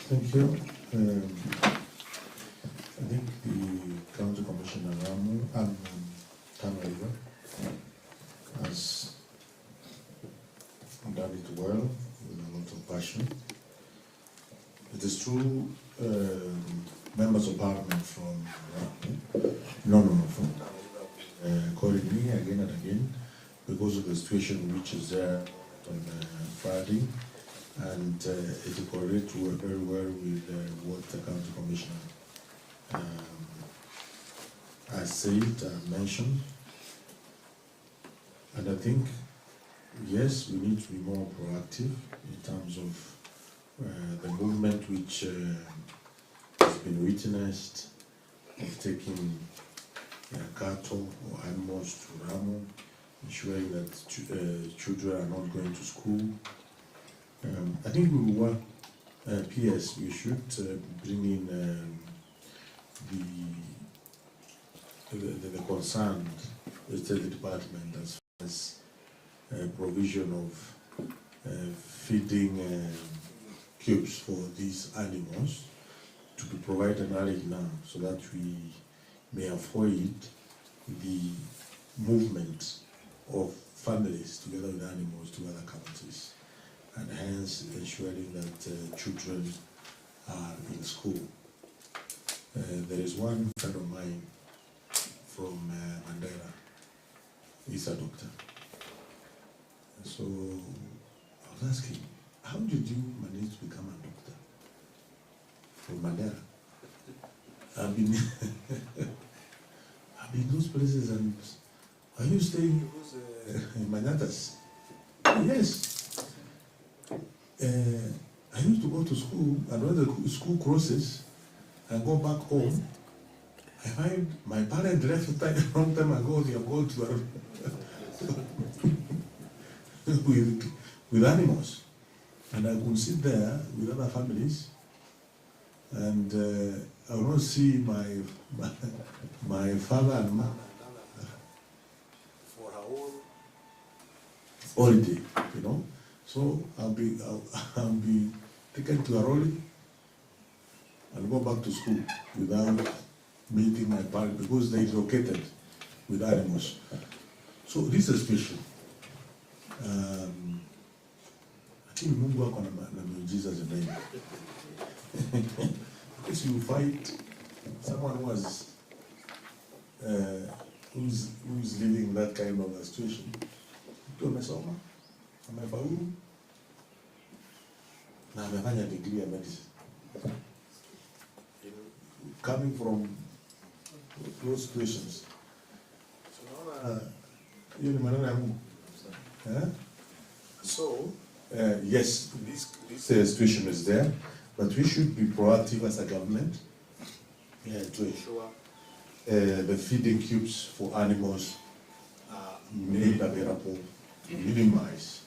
Thank you. I think the County Commissioner Ramu and Tana River has done it well with a lot of passion. It is true, members of parliament from calling me again and again because of the situation which is there on Friday, and it correlates very well with what the County Commissioner has said and mentioned. And I think, yes, we need to be more proactive in terms of the movement which has been witnessed of taking cattle or animals to Ramu, ensuring that children are not going to school. I think we will work PS, we should bring in the concerned state department as far as provision of feeding cubes for these animals to be provided early now, so that we may avoid the movement of families together with animals to other counties, and hence ensuring that children are in school. There is one friend of mine from Mandela. He's a doctor. So I was asking, how did you manage to become a doctor from Mandela? I've been I've been in those places, and are you staying in Manatas? Yes. I used to go to school, and when the school crosses, I go back home. I find my parents left a long time ago. They have gone to with animals, and I could sit there with other families, and I will not see my father and mother for a whole holiday, you know. So I'll be taken to a rolling and go back to school without meeting my parents, because they located with animals. So this is special. I think Mungu wako na miujiza zaidi. Because you fight someone who's living that kind of a situation. Mtu amesoma, amefaulu, na amefanya degree ya medicine. Coming from those situations. So hiyo ni maneno ya Mungu. So yes, this situation is there, but we should be proactive as a government to ensure the feeding tubes for animals are made available to minimize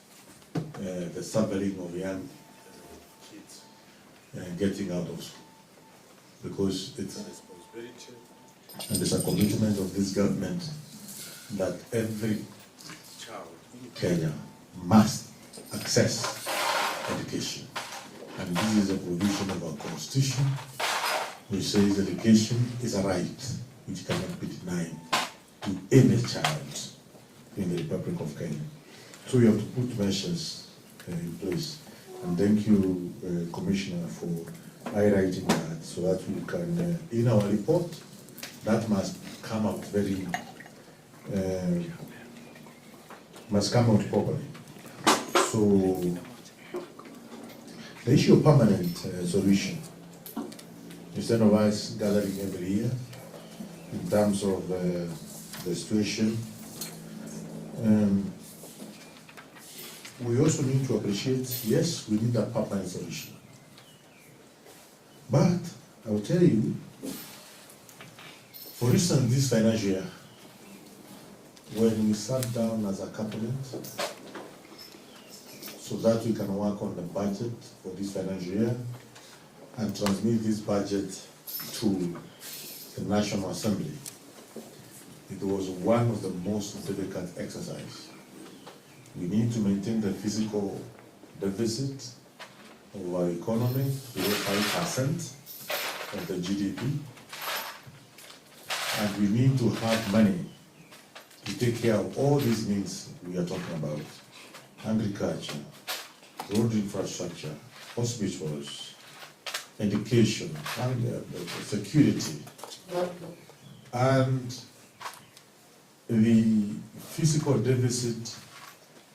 the suffering of young kids getting out of school, because it's a responsibility and it's a commitment of this government that every child in Kenya must access education. And this is a provision of our constitution, which says education is a right which cannot be denied to any child in the Republic of Kenya. So we have to put measures in place. And thank you, Commissioner, for highlighting that, so that we can, in our report, that must come out must come out properly. So the issue of permanent solution, instead of us gathering every year in terms of the situation, we also need to appreciate, yes, we need a permanent solution. But I will tell you, for instance, this financial year, when we sat down as a cabinet, so that we can work on the budget for this financial year and transmit this budget to the National Assembly, it was one of the most difficult exercises. We need to maintain the physical deficit of our economy below 5% of the GDP, and we need to have money to take care of all these needs we are talking about: agriculture, road infrastructure, hospitals, education, and security. And the physical deficit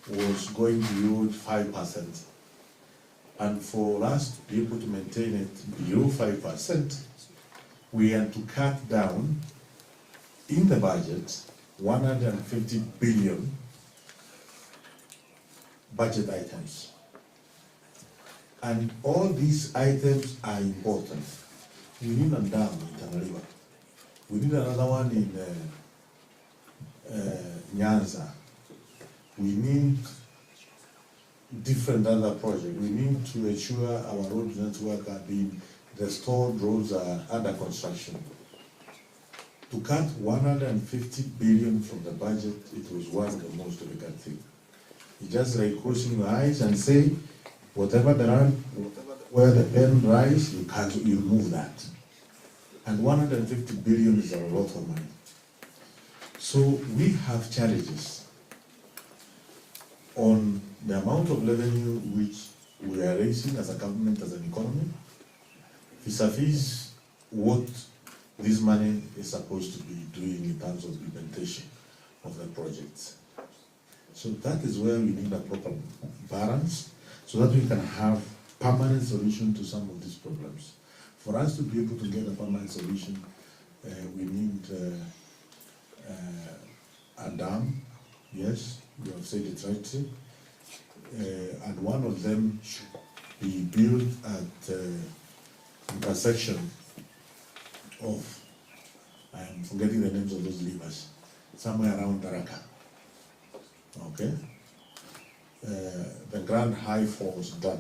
was going to yield 5%. And for us to be able to maintain it below 5%, we had to cut down in the budget 150 billion budget items. And all these items are important. We need a dam in Tanariva. We need another one in Nyanza. We need different other projects. We need to ensure our road network are being restored, roads are under construction. To cut 150 billion from the budget, it was one of the most difficult things. It's just like closing your eyes and say, whatever the run, where the pen rise, you move that. And 150 billion is a lot of money. So we have challenges on the amount of revenue which we are raising as a government, as an economy, vis-a-vis what this money is supposed to be doing in terms of implementation of the projects. So that is where we need a proper balance so that we can have permanent solution to some of these problems. For us to be able to get a permanent solution, we need a dam. Yes, you have said it rightly. And one of them should be built at intersection of, I'm forgetting the names of those rivers, somewhere around Taraka. Okay? The Grand High Falls Dam,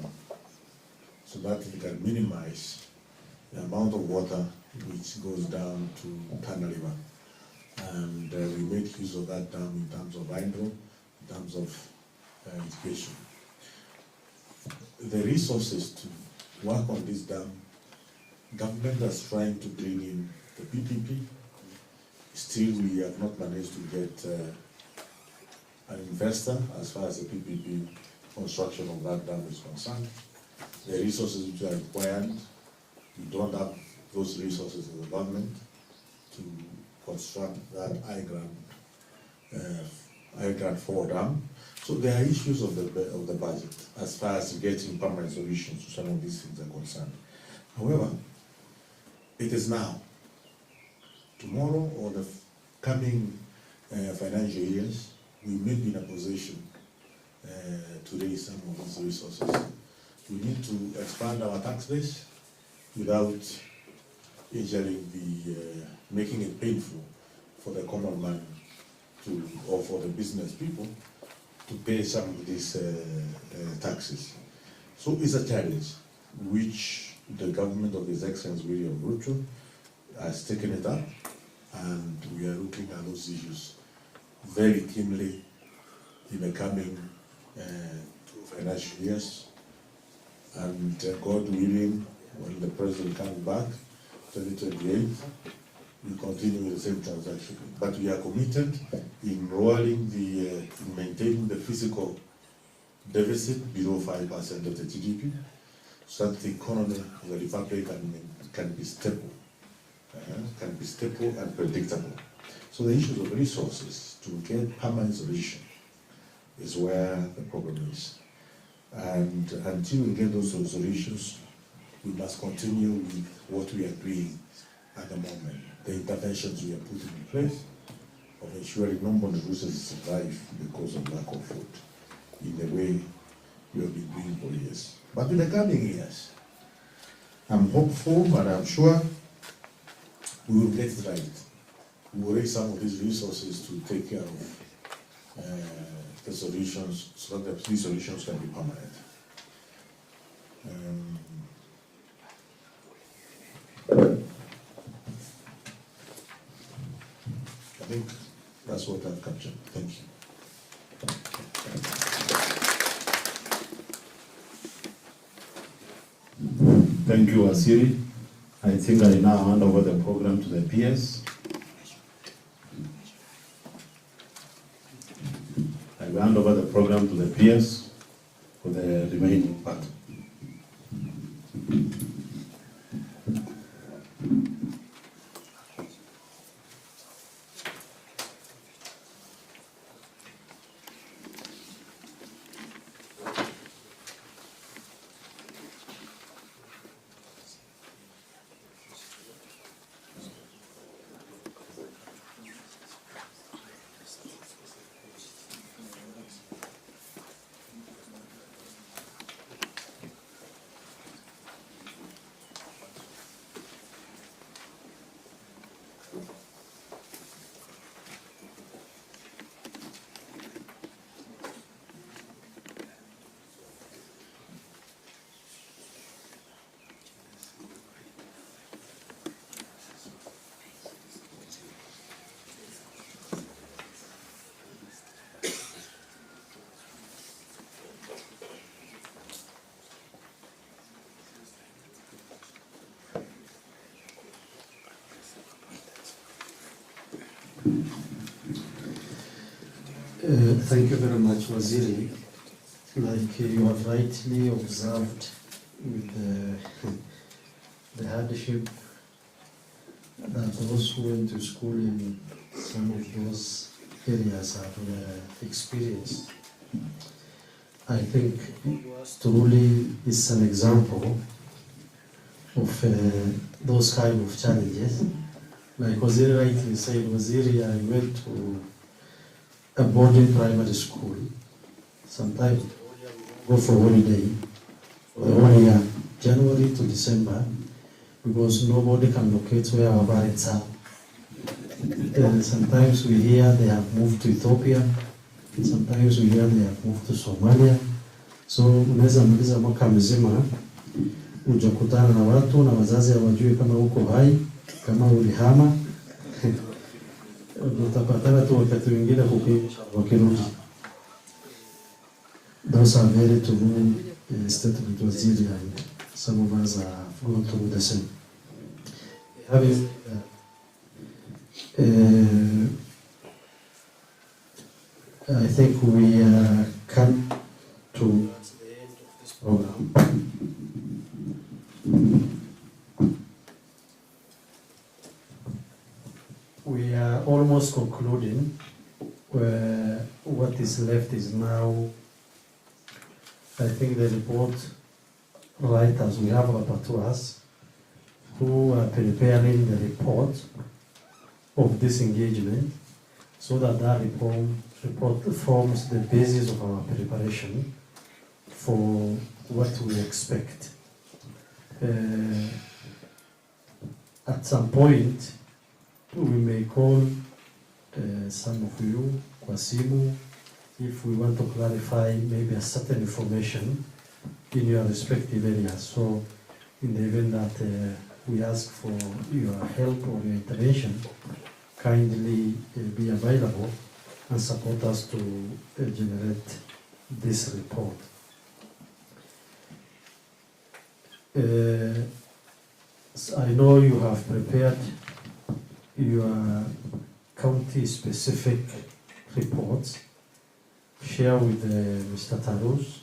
so that we can minimize the amount of water which goes down to Tana River. And we make use of that dam in terms of hydro, in terms of irrigation. The resources to work on this dam, government is trying to bring in the PPP. Still, we have not managed to get an investor as far as the PPP construction of that dam is concerned. The resources which are required, we don't have those resources in the government to construct that high-grade 4 dam. So there are issues of the budget as far as getting permanent solutions to some of these things are concerned. However, it is now. Tomorrow or the coming financial years, we may be in a position to raise some of these resources. We need to expand our tax base without injuring making it painful for the common man or for the business people to pay some of these taxes. So it's a challenge which the government of His Excellency William Ruto has taken it up, and we are looking at those issues very keenly in the coming 2 financial years. And God willing, when the President comes back, 2028, we continue with the same transaction. But we are committed in in maintaining the fiscal deficit below 5% of the GDP, so that the economy of the Republic can be stable. And predictable. So the issues of resources to get permanent solution is where the problem is. And until we get those solutions, we must continue with what we are doing at the moment. The interventions we are putting in place of ensuring nobody loses his life because of lack of food in the way we have been doing for years. But in the coming years, I'm hopeful and I'm sure we will get it right. We will raise some of these resources to take care of the solutions, so that these solutions can be permanent. I think that's what I've captured. Thank you. Thank you, Asiri. I think I now hand over the program to the PS. I will hand over the program to the PS for the remaining part. Thank you very much, Waziri. Like you have rightly observed with the hardship that those who went to school in some of those areas have experienced. I think truly is an example of those kind of challenges. Like Waziri rightly said, Waziri, I went to a boarding primary school. Sometimes go for holiday for the whole year, January to December, because nobody can locate where our parents are. Sometimes we hear they have moved to Ethiopia, sometimes we hear they have moved to Somalia. So unaweza maliza mwaka mzima hujakutana na watu na wazazi hawajui kama uko hai, kama ulihama. Utapatana tu wakati mwingine wakirudi. Those are very true statement Waziri, and some of us have gone through the same. Having I think we come to the end of this program. We are almost concluding. What is left is now, I think, the report writers. We have rapporteurs who are preparing the report of this engagement, so that that report forms the basis of our preparation for what we expect. At some point, we may call some of you kwa simu if we want to clarify maybe a certain information in your respective areas. So in the event that we ask for your help or your intervention, kindly be available and support us to generate this report. I know you have prepared your county-specific reports. Share with Mr. Tarus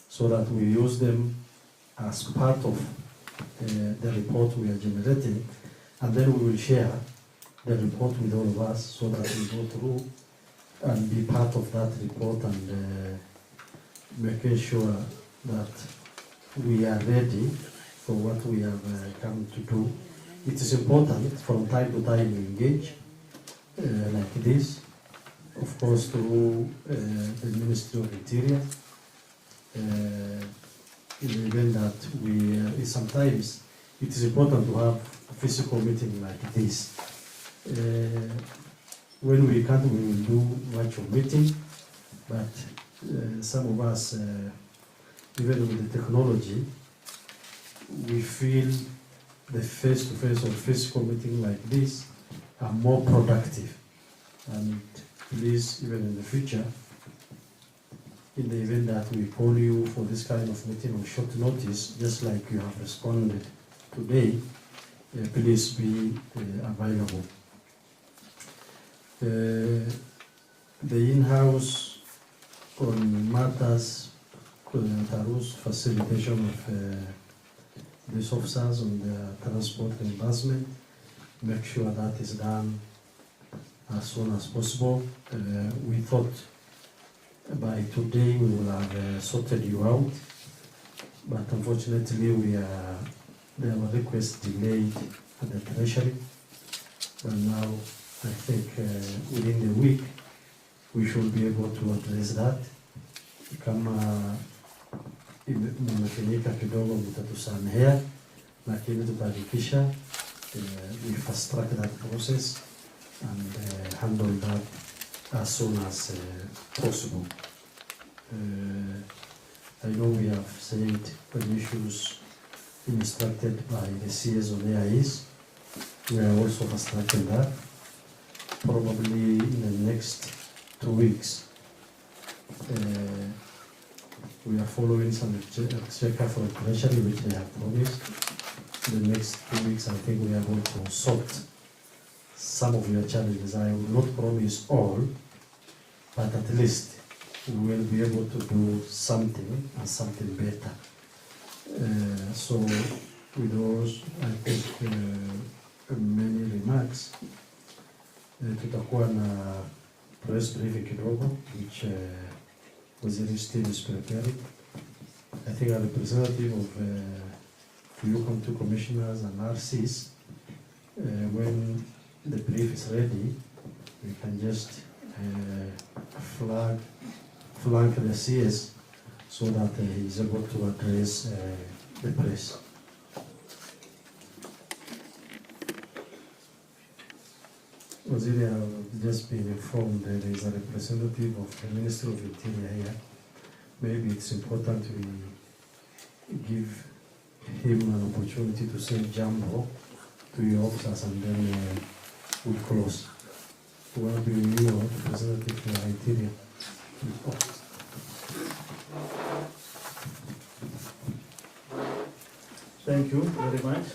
so that we use them as part of the report we are generating, and then we will share the report with all of us so that we go through and be part of that report and making sure that we are ready for what we have come to do. It is important from time to time we engage like this, of course through the Ministry of Interior, in the event that we, sometimes it is important to have a physical meeting like this. When we can't, we will do virtual meeting, but some of us, even with the technology, we feel the face-to-face or physical meeting like this are more productive. And please, even in the future, in the event that we call you for this kind of meeting on short notice, just like you have responded today, please be available. The in-house on matters, Tarus facilitation of these officers on the transport reimbursement, make sure that is done as soon as possible. We thought by today we will have sorted you out, but unfortunately there were requests delayed at the Treasury, but now I think within the week we should be able to address that. Kama imefinyika kidogo mtatusamehea, lakini tutahakikisha we fast track that process and handle that as soon as possible. I know we have said the issues instructed by the CS on AIS. We are also fast tracking that. Probably in the next 2 weeks, we are following some check-up for Treasury, which they have promised. In the next 2 weeks, I think we are going to sort some of your challenges. I will not promise all, but at least we will be able to do something and something better. So with those, I think many remarks. Tutakuwa na press briefing kidogo, which Waziri team is preparing. I think a representative of Yukon 2 commissioners and RCs, when the brief is ready, we can just flank the CS so that he is able to address the press. Waziri, I've just been informed that there is a representative of the Ministry of Interior here. Maybe it's important we give him an opportunity to say jambo to your officers and then we'll close. Who will be your representative for Interior? Thank you very much,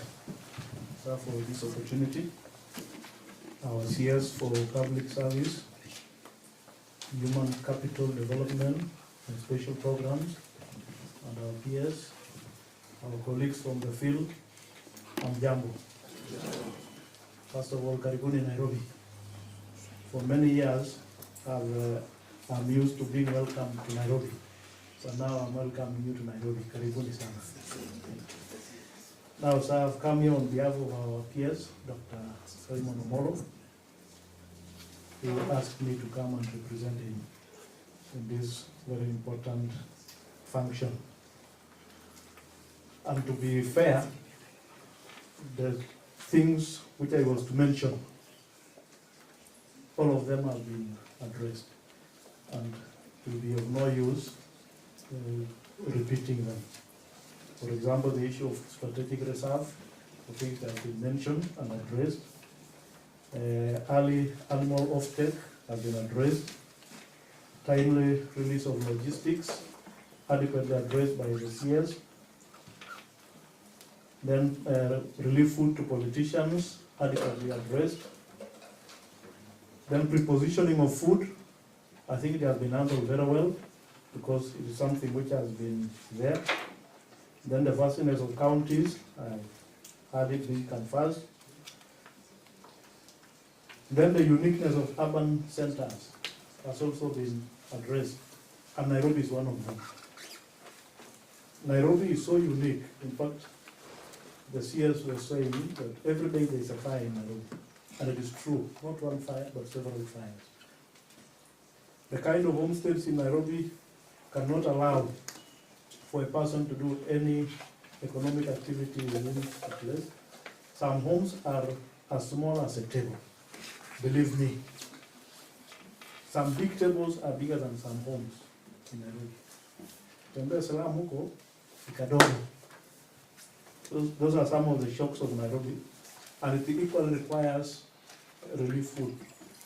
sir, for this opportunity. Our CS for Public Service, Human Capital Development and Special Programs, and our peers, our colleagues from the field, and Jambo. First of all, Karibuni Nairobi. For many years, I'm used to being welcomed to Nairobi. So now I'm welcoming you to Nairobi. Karibuni sana. Now, sir, I've come here on behalf of our peers, Dr. Simon Omoro, who asked me to come and represent him in this very important function. And to be fair, the things which I was to mention, all of them have been addressed, and it will be of no use repeating them. For example, the issue of strategic reserve, I think that has been mentioned and addressed. Early animal offtake has been addressed. Timely release of logistics, adequately addressed by the CS. Then relief food to politicians, adequately addressed. Then prepositioning of food, I think it has been handled very well because it is something which has been there. Then the vastness of counties, I had it big and fast. Then the uniqueness of urban centers has also been addressed, and Nairobi is one of them. Nairobi is so unique. In fact, the CS was saying that every day there is a fire in Nairobi, and it is true, not one fire, but several fires. The kind of homesteads in Nairobi cannot allow for a person to do any economic activity within a place. Some homes are as small as a table. Believe me. Some big tables are bigger than some homes in Nairobi. Tembea Salaam huko, ikadogo. Those are some of the shocks of Nairobi, and it equally requires relief food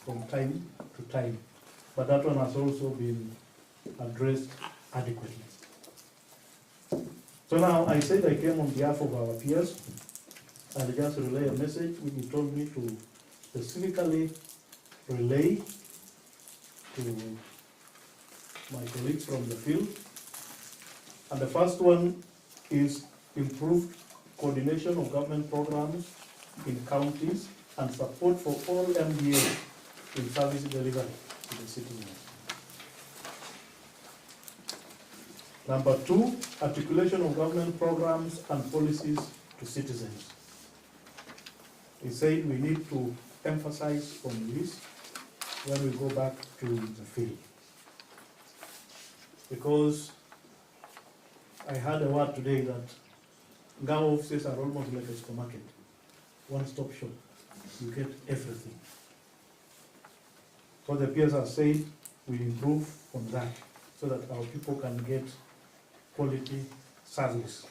from time to time. But that one has also been addressed adequately. So now I said I came on behalf of our peers. I'll just relay a message which he told me to specifically relay to my colleagues from the field. And the first one is improved coordination of government programs in counties and support for all MDAs in service delivery to the citizens. Number two, articulation of government programs and policies to citizens. He said we need to emphasize on this when we go back to the field. Because I heard a word today that Ngao offices are almost like a supermarket, one-stop shop. You get everything. So the peers have said we improve on that so that our people can get quality service.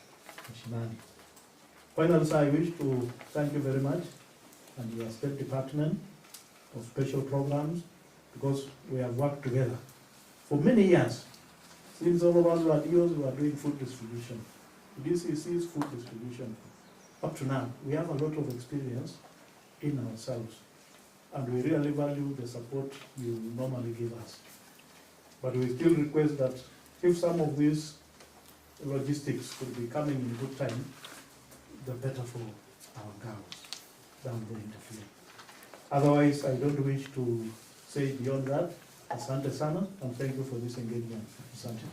Finally, sir, I wish to thank you very much and your State Department of Special Programs, because we have worked together for many years. Since all of us were DOs, we were doing food distribution. DCC is food distribution. Up to now, we have a lot of experience in ourselves. and we really value the support you normally give us. But we still request that if some of these logistics could be coming in good time, the better for our girls down the interfield. Otherwise, I don't wish to say beyond that. Asante sana, and thank you for this engagement. Asante.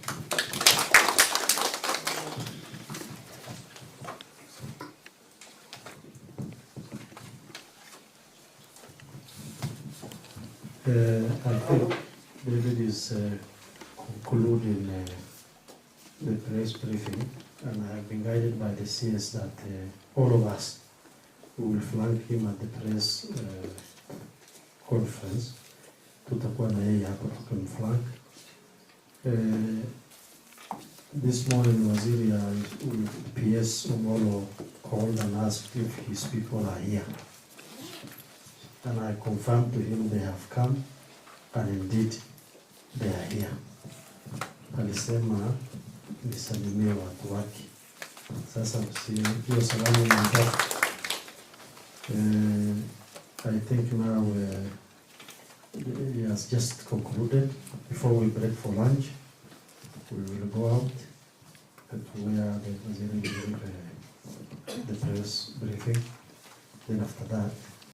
I think David is concluding the press briefing, and I have been guided by the CS that all of us will flank him at the press conference. Tutakuwa na yeye hapo tukimflank. This morning Waziri PS Omolo called and asked if his people are here. And I confirmed to him they have come, and indeed they are here. Alisema nisalimie watu wake. Sasa hiyo salamu nataka. I think now he has just concluded. Before we break for lunch, we will go out to where the Waziri will give the press briefing. Then after that,